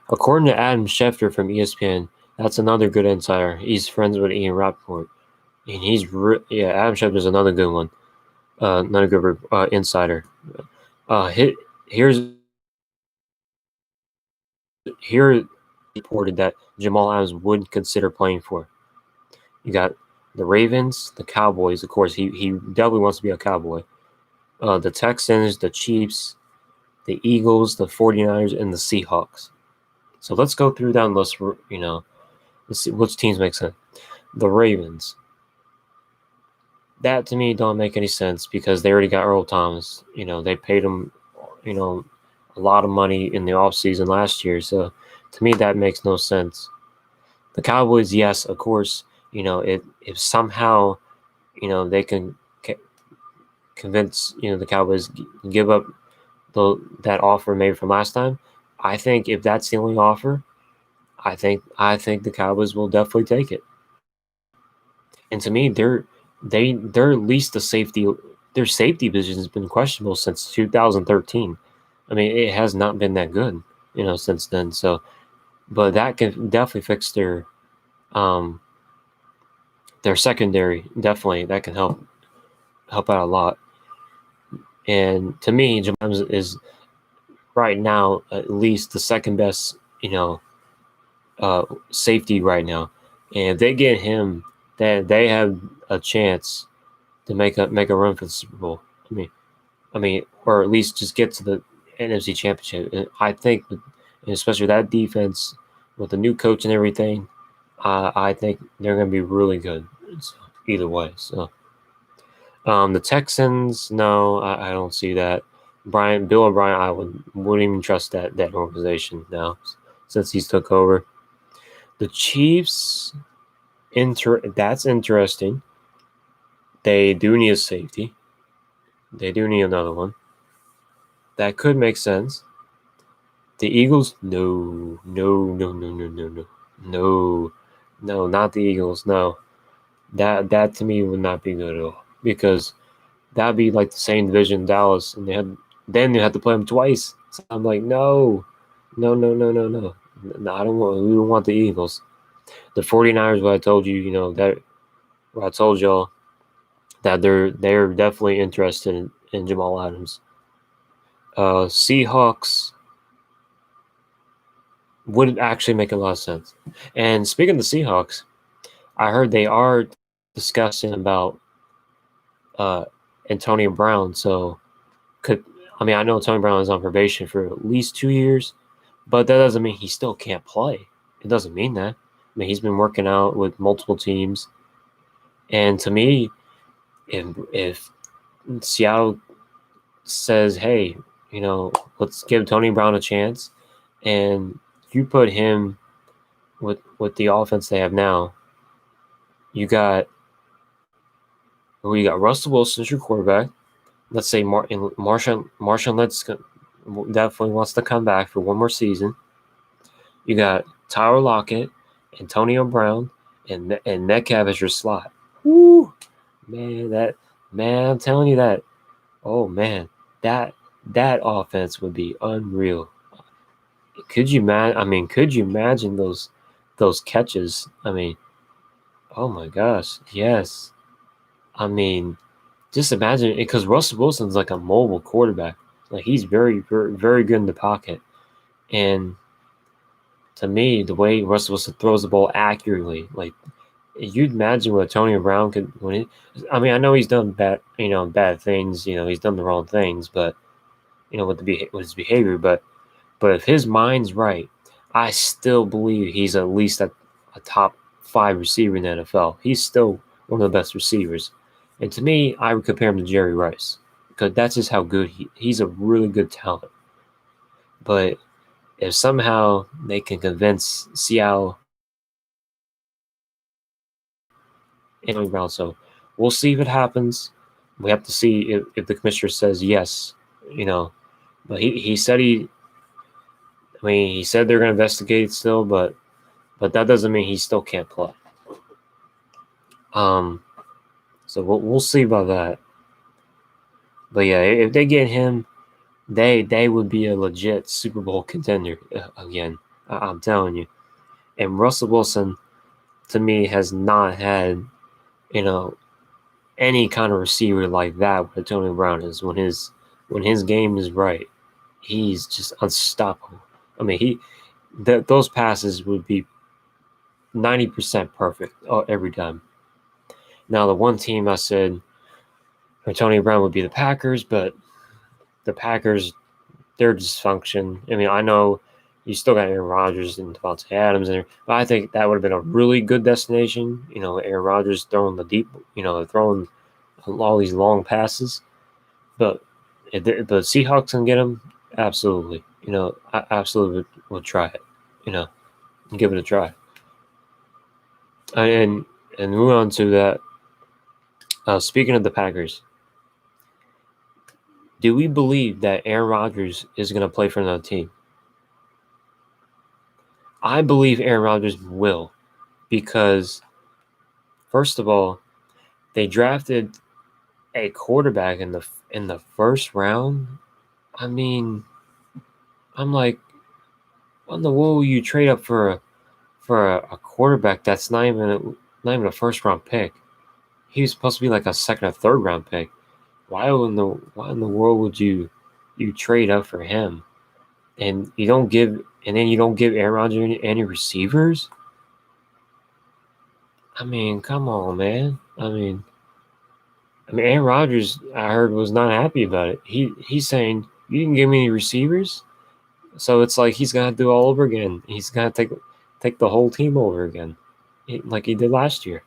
[SPEAKER 1] According to Adam Schefter from ESPN, that's another good insider. He's friends with Ian Rappaport. And Adam Schefter is another good one. Another good insider. Here reported that Jamal Adams would consider playing for. You got the Ravens, the Cowboys. Of course, he definitely wants to be a Cowboy. The Texans, the Chiefs, the Eagles, the 49ers, and the Seahawks. So let's go through down the list. Let's see which teams make sense. The Ravens. That to me don't make any sense because they already got Earl Thomas. They paid him, a lot of money in the offseason last year. So to me, that makes no sense. The Cowboys, yes, of course. If somehow, they can convince, the Cowboys give up that offer maybe from last time. I think if that's the only offer, I think the Cowboys will definitely take it. And to me, they're at least the safety. Their safety position has been questionable since 2013. I mean, it has not been that good, since then. So, but that can definitely fix their secondary. Definitely, that can help out a lot. And to me, Jamal is right now at least the second best, safety right now. And if they get him, then they have a chance to make a run for the Super Bowl. I mean, or at least just get to the NFC Championship. And I think, especially that defense with the new coach and everything, I think they're going to be really good. So, either way. So, the Texans, no, I don't see that. Bill O'Brien, I wouldn't even trust that organization now since he's took over. The Chiefs, that's interesting. They do need a safety. They do need another one. That could make sense. The Eagles, no, not the Eagles. No, that to me would not be good at all, because that'd be like the same division Dallas, and then you have to play them twice. So I'm like, no. No, I don't want. We don't want the Eagles. The 49ers, what I told you, what I told y'all, that they're definitely interested in Jamal Adams. Seahawks would actually make a lot of sense. And speaking of the Seahawks, I heard they are discussing about Antonio Brown. So I know Antonio Brown is on probation for at least 2 years, but that doesn't mean he still can't play. It doesn't mean that. I mean, he's been working out with multiple teams, and to me, if Seattle says, "Hey, let's give Tony Brown a chance," and you put him with the offense they have now, you got Russell Wilson as your quarterback. Let's say Marshawn Lynch definitely wants to come back for one more season. You got Tyler Lockett, Antonio Brown, and Metcalf as your slot. Woo! Man, I'm telling you that. Oh man, that offense would be unreal. Could you imagine those catches? I mean, oh my gosh, yes. I mean, just imagine it, because Russell Wilson's like a mobile quarterback. Like, he's very, very, very good in the pocket. And to me, the way Russell Wilson throws the ball accurately, like, you'd imagine what Tony Brown could I know he's done bad things, he's done the wrong things, but with his behavior, but if his mind's right, I still believe he's at least a top 5 receiver in the NFL. He's still one of the best receivers. And to me, I would compare him to Jerry Rice, because that's just how good he's a really good talent. But if somehow they can convince Seattle and Brown, so we'll see if it happens. We have to see if the commissioner says yes, But he said he said they're going to investigate it still, but that doesn't mean he still can't play. So we'll see about that. But yeah, if they get him, they would be a legit Super Bowl contender again. I'm telling you. And Russell Wilson, to me, has not had any kind of receiver like that what Tony Brown is. When his game is right, he's just unstoppable. I mean, those passes would be 90% perfect every time. Now, the one team I said for Tony Brown would be the Packers, but the Packers, their dysfunction. I mean, I know you still got Aaron Rodgers and Devontae Adams in there, but I think that would have been a really good destination. Aaron Rodgers throwing the deep, throwing all these long passes. But if the Seahawks can get him, absolutely. I absolutely would try it. Give it a try. And move on to that. Speaking of the Packers, do we believe that Aaron Rodgers is going to play for another team? I believe Aaron Rodgers will, because first of all, they drafted a quarterback in the first round. I mean, I'm like, what in the world will you trade up for a quarterback that's not even a first round pick? He was supposed to be like a second or third round pick. Why in the world would you trade up for him? And you don't give Aaron Rodgers any receivers? I mean, come on, man. I mean, Aaron Rodgers, I heard, was not happy about it. He's saying, you didn't give me any receivers? So it's like he's gonna do it all over again. He's gonna take the whole team over again, like he did last year.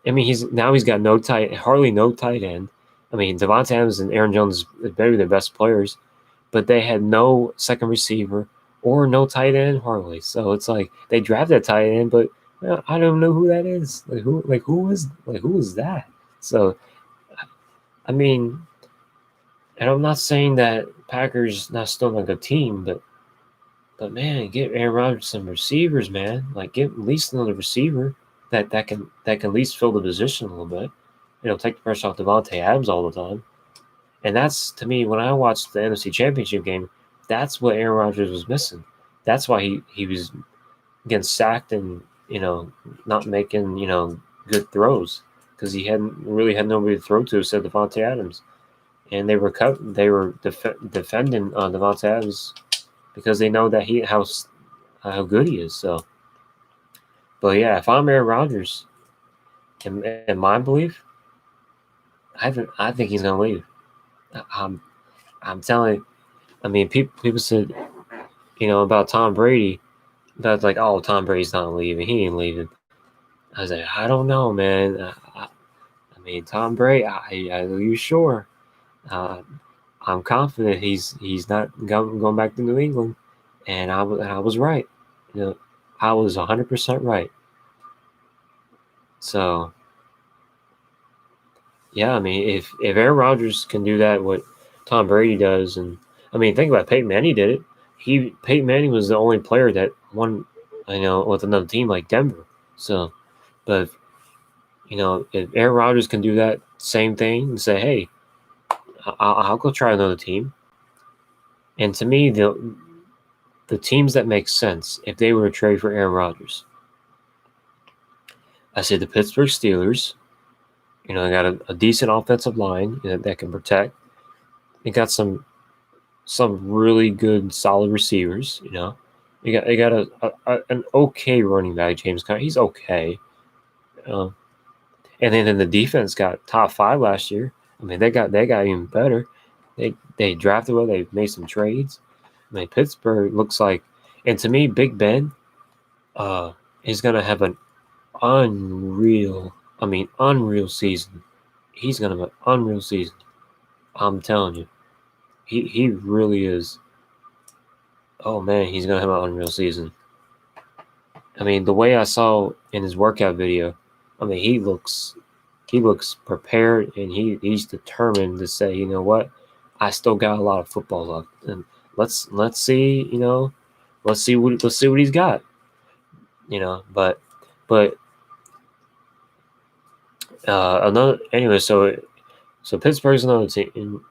[SPEAKER 1] I mean, he's got hardly no tight end. I mean, Devontae Adams and Aaron Jones are maybe their best players, but they had no second receiver or no tight end hardly. So it's like they drafted a tight end, but I don't know who that is. Who is that? So I mean, and I'm not saying that Packers not still not a good team, but man, get Aaron Rodgers some receivers, man. Like get at least another receiver that can at least fill the position a little bit. Take the pressure off Devontae Adams all the time. And that's, to me, when I watched the NFC Championship game, that's what Aaron Rodgers was missing. That's why he was getting sacked and, not making, good throws, because he really had nobody to throw to except Devontae Adams. And they were defending Devontae Adams because they know that how good he is. So, but yeah, if I'm Aaron Rodgers, in my belief, I think he's gonna leave. I'm telling you. I mean, people said, about Tom Brady, that's like, oh, Tom Brady's not leaving. He ain't leaving. I was like, I don't know, man. I mean, Tom Brady, are you sure? I'm confident he's not going back to New England, and I was right. I was 100% right. So, yeah, I mean, if Aaron Rodgers can do that, what Tom Brady does, and I mean, think about it, Peyton Manning did it. Peyton Manning was the only player that won, with another team like Denver. So, but if Aaron Rodgers can do that same thing and say, hey, I'll go try another team. And to me, the teams that make sense if they were to trade for Aaron Rodgers, I say the Pittsburgh Steelers. They got a decent offensive line that can protect. They got some really good, solid receivers. They got an okay running back, James Conner. He's okay. And then the defense got top 5 last year. I mean, they got even better. They drafted well. They made some trades. I mean, Pittsburgh looks like, and to me, Big Ben, is gonna have an unreal season. He's gonna have an unreal season. I'm telling you, he really is. Oh man, he's gonna have an unreal season. I mean, the way I saw in his workout video, I mean, he looks prepared, and he's determined to say, you know what, I still got a lot of football left, and let's see, let's see what he's got, but another anyway, so Pittsburgh's another team,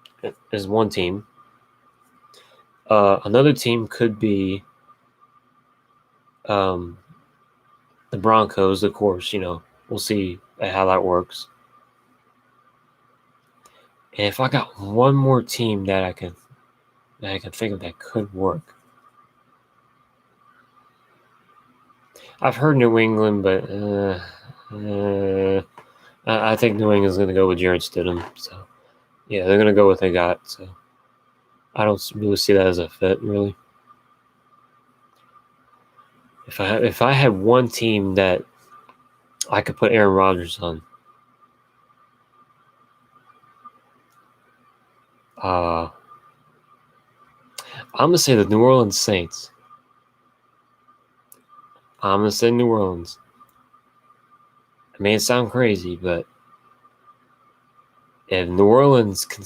[SPEAKER 1] is one team. Another team could be the Broncos, of course. We'll see how that works. And if I got one more team that I can think of that could work, I've heard New England, but I think New England's going to go with Jarrett Stidham. So yeah, they're going to go with what they got. So I don't really see that as a fit, really. If I had one team that I could put Aaron Rodgers on, I'm gonna say the New Orleans Saints. I'm gonna say New Orleans. It may sound crazy, but if New Orleans can,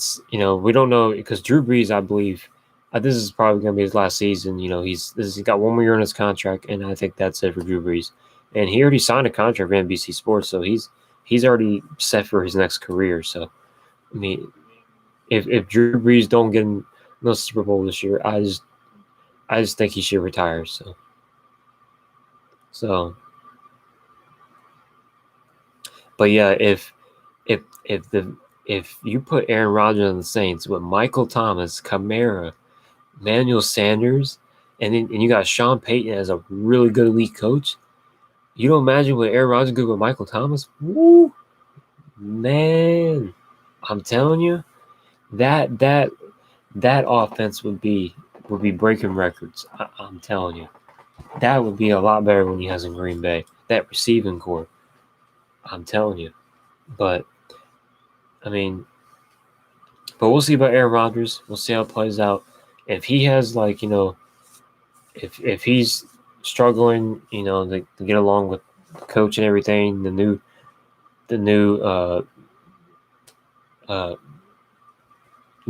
[SPEAKER 1] we don't know, because Drew Brees, I believe, this is probably gonna be his last season. He's got one more year on his contract, and I think that's it for Drew Brees. And he already signed a contract with NBC Sports, so he's already set for his next career. So, I mean, if Drew Brees don't get no Super Bowl this year, I just think he should retire. So, but yeah, if you put Aaron Rodgers on the Saints with Michael Thomas, Kamara, Emmanuel Sanders, and you got Sean Payton as a really good elite coach, you don't imagine what Aaron Rodgers could do with Michael Thomas? Woo! Man, I'm telling you, that offense would be breaking records. I'm telling you, that would be a lot better when he has in Green Bay. That receiving core, I'm telling you. But I mean, but we'll see about Aaron Rodgers. We'll see how it plays out. If he has if he's struggling, to get along with the coach and everything, the new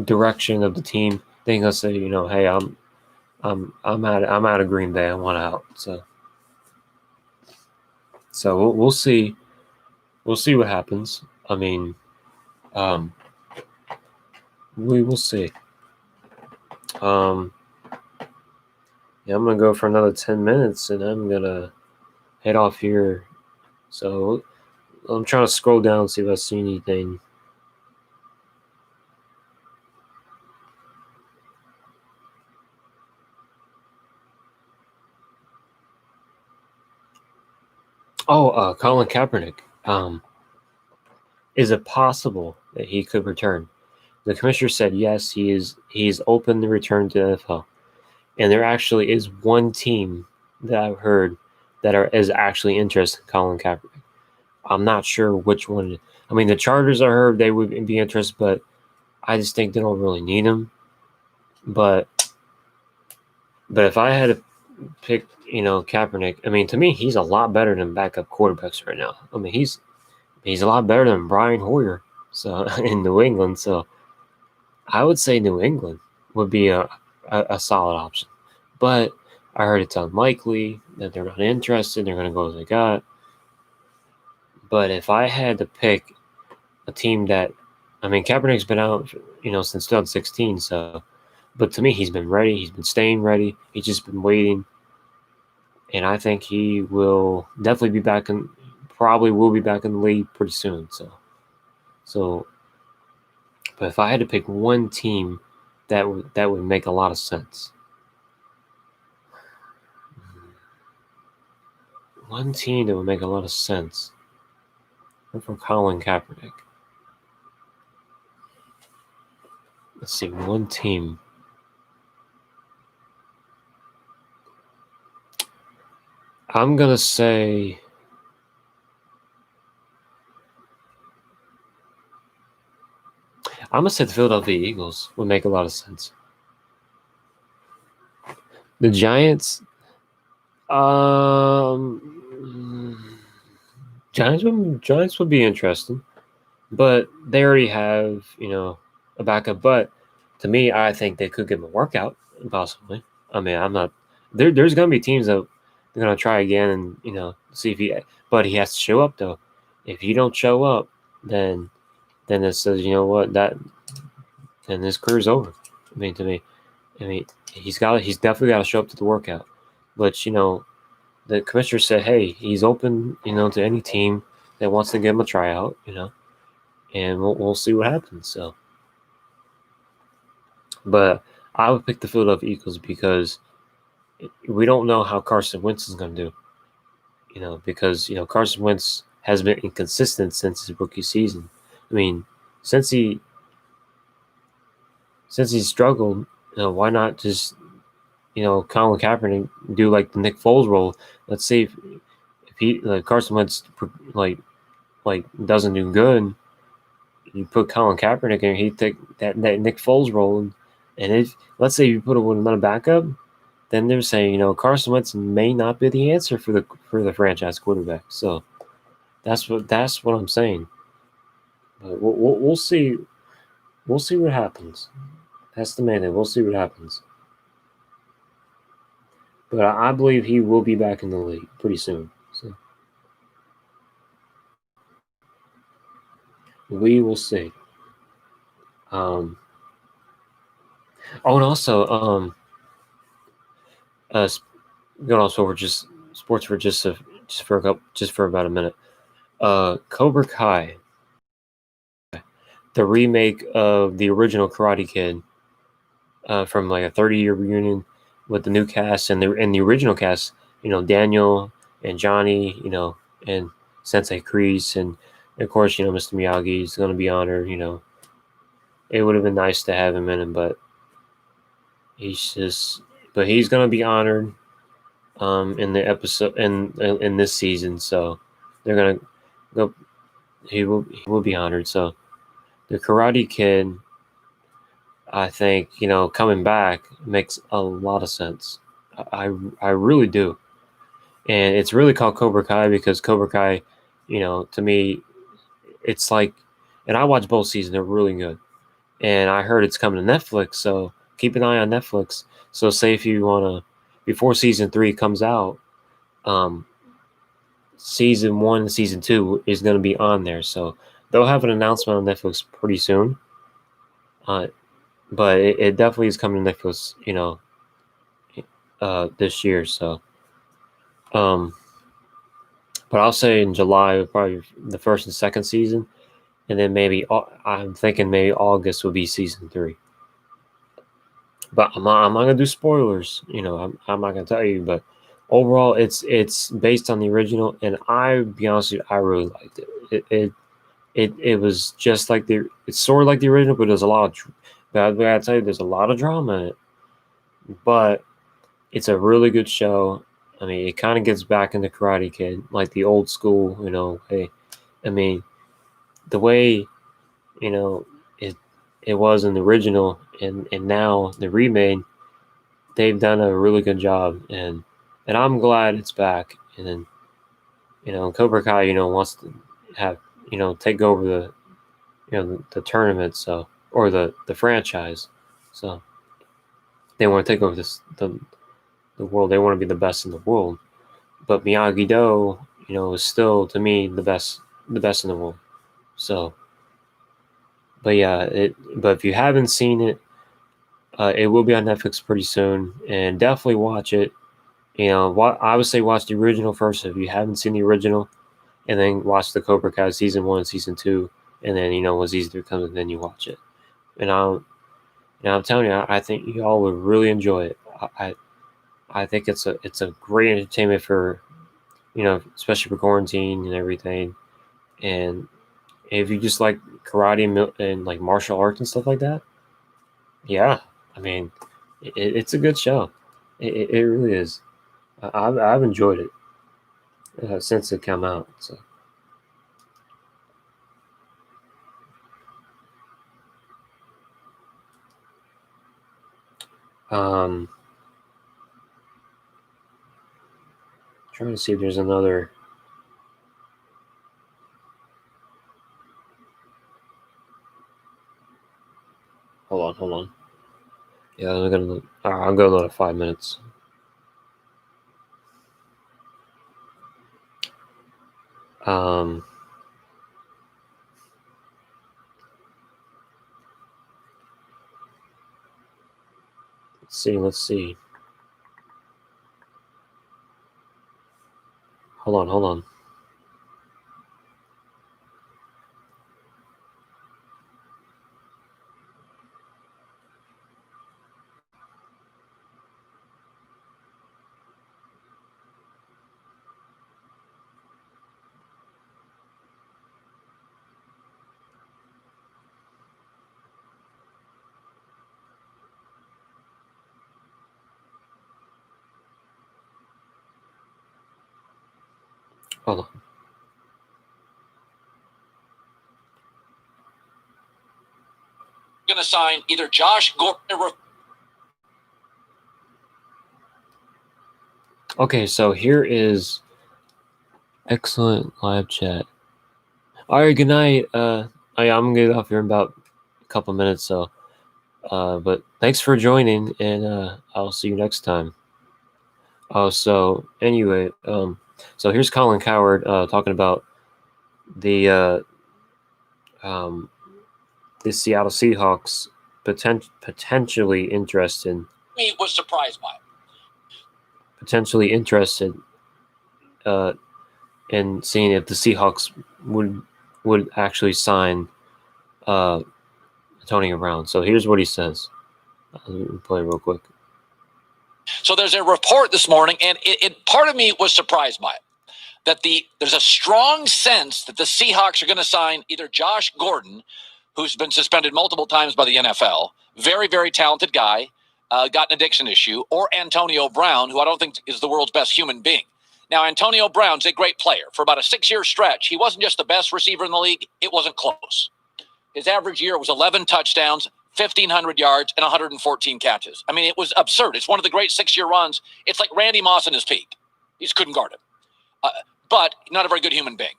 [SPEAKER 1] direction of the team, then he'll say, hey, I'm out of Green Bay. I want out. So we'll see. We'll see what happens. I mean, we will see. Yeah, I'm gonna go for another 10 minutes, and I'm gonna head off here. So I'm trying to scroll down and see if I see anything. Oh, Colin Kaepernick. Is it possible that he could return? The commissioner said yes, he is open to return to the NFL. And there actually is one team that I've heard that is actually interested in Colin Kaepernick. I'm not sure which one. I mean, the Chargers, I heard they would be interested, but I just think they don't really need him. But if I had to pick, Kaepernick, I mean, to me, he's a lot better than backup quarterbacks right now. I mean, he's a lot better than Brian Hoyer, so in New England. So I would say New England would be a solid option. But I heard it's unlikely that they're not interested. They're going to go as they got. But if I had to pick a team that, I mean, Kaepernick's been out, since 2016. So, but to me, he's been ready. He's been staying ready. He's just been waiting. And I think he will definitely be back probably will be back in the league pretty soon. So, but if I had to pick one team that would make a lot of sense. One team that would make a lot of sense for Colin Kaepernick. Let's see, one team. I'm going to say the Philadelphia Eagles would make a lot of sense. The Giants, Giants would be interesting, but they already have, a backup. But to me, I think they could give him a workout, possibly. I mean, I'm not. There's going to be teams that they're going to try again and see if but he has to show up though. If you don't show up, then it says, then his career's over. I mean, to me, he's definitely got to show up to the workout. But the commissioner said, hey, he's open, to any team that wants to give him a tryout, and we'll see what happens. So, but I would pick the Philadelphia Eagles because we don't know how Carson Wentz is going to do, because Carson Wentz has been inconsistent since his rookie season. I mean, since he struggled, why not just Colin Kaepernick do like the Nick Foles role? Let's say if he Carson Wentz like doesn't do good, you put Colin Kaepernick in, he'd take that Nick Foles role, and if let's say you put him with another backup, then they're saying Carson Wentz may not be the answer for the franchise quarterback. So that's what I'm saying. But we'll see. We'll see what happens. That's the main thing. We'll see what happens. But I believe he will be back in the league pretty soon. So we will see. And also, going off over just sports for for about a minute. Cobra Kai, the remake of the original Karate Kid, from like a 30-year reunion with the new cast and the original cast, Daniel and Johnny, and Sensei Kreese, and of course, Mr. Miyagi is going to be honored. It would have been nice to have him in it, but he's going to be honored in the episode in this season. So they're going to go. He will be honored. So the Karate Kid, I think, coming back makes a lot of sense. I really do. And it's really called Cobra Kai because Cobra Kai, to me, it's like, and I watched both seasons. They're really good. And I heard it's coming to Netflix, so keep an eye on Netflix. So say if you want to, before season 3 comes out, season 1 and season 2 is going to be on there. So they'll have an announcement on Netflix pretty soon. But it definitely is coming to Netflix, this year. So, but I'll say in July, probably the first and second season. And then I'm thinking maybe August will be season 3. But I'm not gonna do spoilers. I'm not gonna tell you. But overall, it's based on the original, and I be honest with you, I really liked it. It was just like it's sort of like the original, but there's a lot of. But I gotta tell you, there's a lot of drama in it. But it's a really good show. I mean, it kind of gets back into Karate Kid, like the old school, way. I mean, the way, it was in the original and now the remake, they've done a really good job, and I'm glad it's back. And then, Cobra Kai, wants to have, take over the tournament, so, or the franchise. So they want to take over the world. They want to be the best in the world. But Miyagi-Do, is still, to me, the best in the world. So, but yeah, but if you haven't seen it, it will be on Netflix pretty soon, and definitely watch it. I would say watch the original first if you haven't seen the original, and then watch the Cobra Kai season 1 and season 2, and then when season 3 comes, and then you watch it. And I'm telling you, I think you all would really enjoy it. I think it's a great entertainment for, especially for quarantine and everything. And if you just like karate and like martial arts and stuff like that, yeah, I mean, it's a good show. It really is. I've enjoyed it since it came out. So. Trying to see if there's another. Hold on. Yeah, I'll go another 5 minutes. Let's see. Hold on. Hold on.
[SPEAKER 6] Going to sign either Josh Gordon or.
[SPEAKER 1] Okay, so here is excellent live chat. All right, good night. I'm gonna get off here in about a couple minutes, so. But thanks for joining, and I'll see you next time. Oh, so anyway, so here's Colin Cowherd talking about the Seattle Seahawks potentially interested.
[SPEAKER 6] He was surprised by it.
[SPEAKER 1] Potentially interested in seeing if the Seahawks would actually sign Antonio Brown. So here's what he says. Let me play real quick.
[SPEAKER 6] So there's a report this morning, and it part of me was surprised by it. That there's a strong sense that the Seahawks are going to sign either Josh Gordon, who's been suspended multiple times by the NFL, very, very talented guy, got an addiction issue, or Antonio Brown, who I don't think is the world's best human being. Now, Antonio Brown's a great player. For about a 6-year stretch, he wasn't just the best receiver in the league, it wasn't close. His average year was 11 touchdowns, 1,500 yards, and 114 catches. I mean, it was absurd. It's one of the great 6-year runs. It's like Randy Moss in his peak. He just couldn't guard him. But not a very good human being.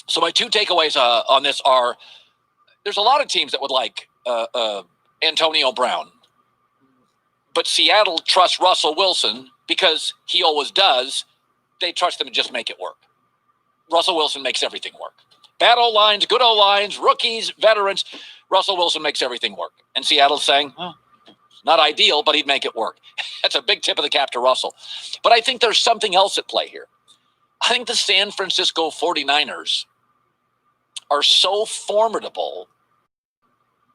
[SPEAKER 6] So my two takeaways on this are, there's a lot of teams that would like Antonio Brown. But Seattle trusts Russell Wilson because he always does. They trust him to just make it work. Russell Wilson makes everything work. Bad O-lines, good O-lines, rookies, veterans. Russell Wilson makes everything work. And Seattle's saying, not ideal, but he'd make it work. That's a big tip of the cap to Russell. But I think there's something else at play here. I think the San Francisco 49ers are so formidable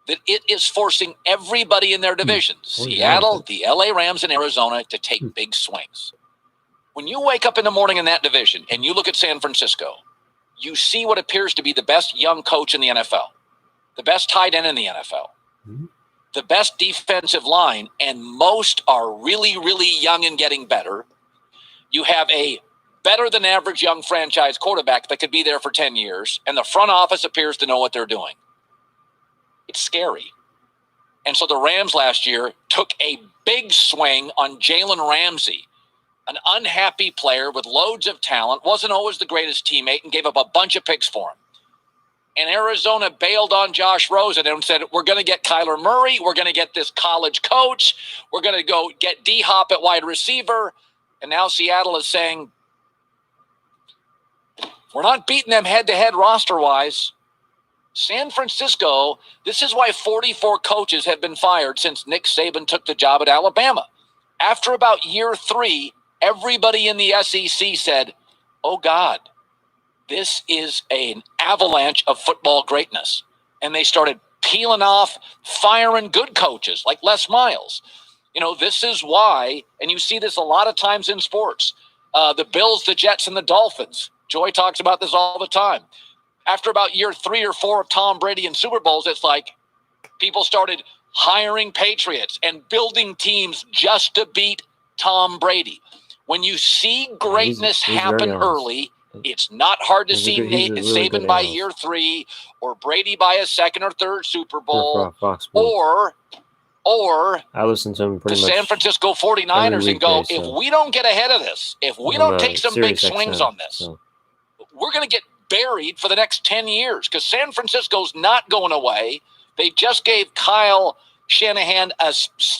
[SPEAKER 6] that it is forcing everybody in their division, Seattle, the LA Rams, and Arizona, to take big swings. When you wake up in the morning in that division and you look at San Francisco, you see what appears to be the best young coach in the NFL, the best tight end in the NFL, the best defensive line, and most are really, really young and getting better. You have a better than average young franchise quarterback that could be there for 10 years, and the front office appears to know what they're doing. It's scary. And so the Rams last year took a big swing on Jalen Ramsey, an unhappy player with loads of talent, wasn't always the greatest teammate, and gave up a bunch of picks for him. And Arizona bailed on Josh Rosen and said, we're going to get Kyler Murray. We're going to get this college coach. We're going to go get D-Hop at wide receiver. And now Seattle is saying, we're not beating them head-to-head roster-wise. San Francisco, this is why 44 coaches have been fired since Nick Saban took the job at Alabama. After about year 3, everybody in the SEC said, oh, God, this is an avalanche of football greatness. And they started peeling off, firing good coaches like Les Miles. You know, this is why, and you see this a lot of times in sports, the Bills, the Jets, and the Dolphins. Joy talks about this all the time. After about year 3 or 4 of Tom Brady in Super Bowls, it's like people started hiring Patriots and building teams just to beat Tom Brady. When you see greatness happen early, it's not hard to see Saban by year 3 or Brady by a second or third Super Bowl or
[SPEAKER 1] I listen to him
[SPEAKER 6] the San Francisco 49ers and go, if we don't get ahead of this, if we don't take some big swings on this, we're going to get buried for the next 10 years because San Francisco's not going away. They just gave Kyle Shanahan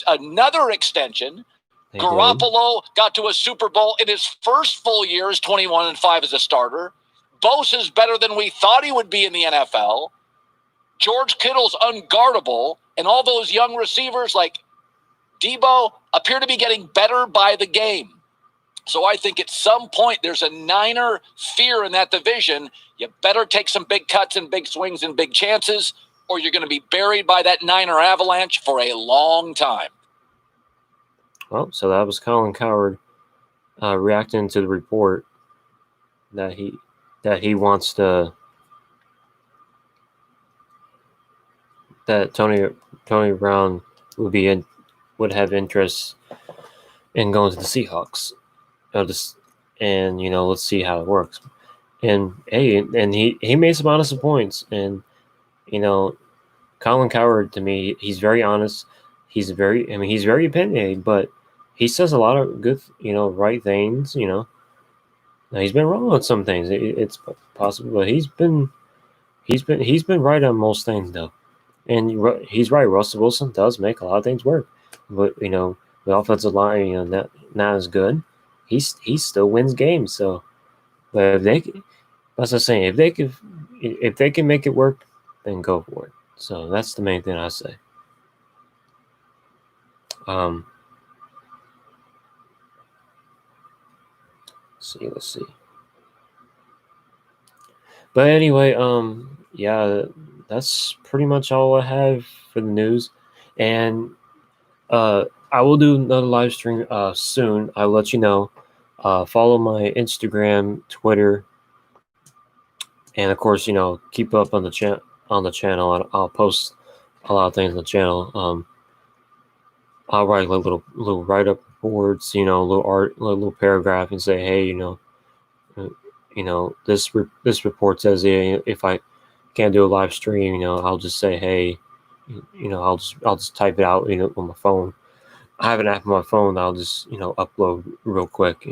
[SPEAKER 6] another extension. Garoppolo got to a Super Bowl in his first full year as 21-5 as a starter. Bosa's better than we thought he would be in the NFL. George Kittle's unguardable, and all those young receivers like Debo appear to be getting better by the game. So I think at some point there's a Niner fear in that division. You better take some big cuts and big swings and big chances, or you're going to be buried by that Niner avalanche for a long time.
[SPEAKER 1] Well, so that was Colin Cowherd reacting to the report that he wants to that Tony Brown would have interest in going to the Seahawks. And let's see how it works. And he made some honest points. And Colin Cowherd, to me, he's very honest. He's very opinionated, but he says a lot of good, right things. Now, he's been wrong on some things. It's possible, but he's been right on most things, though. And he's right. Russell Wilson does make a lot of things work, but the offensive line, not as good. He still wins games. So, but that's what I'm saying. If they can make it work, then go for it. So that's the main thing I say. Let's see. But anyway, yeah, that's pretty much all I have for the news. And I will do another live stream soon. I'll let you know. Follow my Instagram, Twitter, and of course, keep up on the channel. I'll post a lot of things on the channel. I'll write little write-up boards, little art, little paragraph, and say, hey, this report says if I can't do a live stream, I'll just say, hey, I'll just type it out, on my phone. I have an app on my phone that I'll just, upload real quick,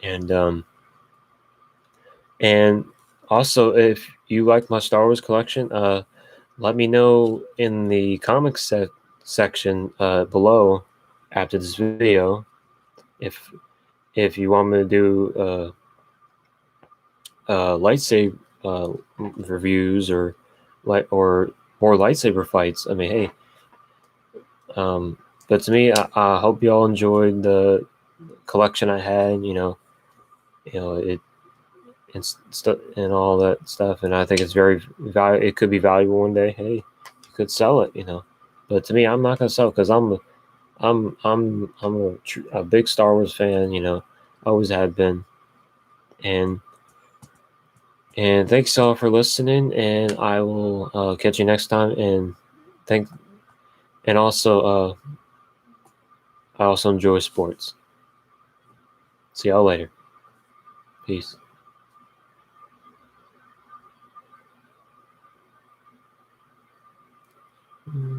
[SPEAKER 1] and and also if you like my Star Wars collection, let me know in the comics section below after this video if you want me to do lightsaber reviews or more lightsaber fights. I mean, hey, but to me, I hope you all enjoyed the collection I had. It and all that stuff, and I think it's very valuable. It could be valuable one day. Hey, you could sell it, But to me, I'm not gonna sell because I'm a big Star Wars fan. Always have been, and thanks all for listening. And I will catch you next time. And thank and also I also enjoy sports. See y'all later. Peace. Mm.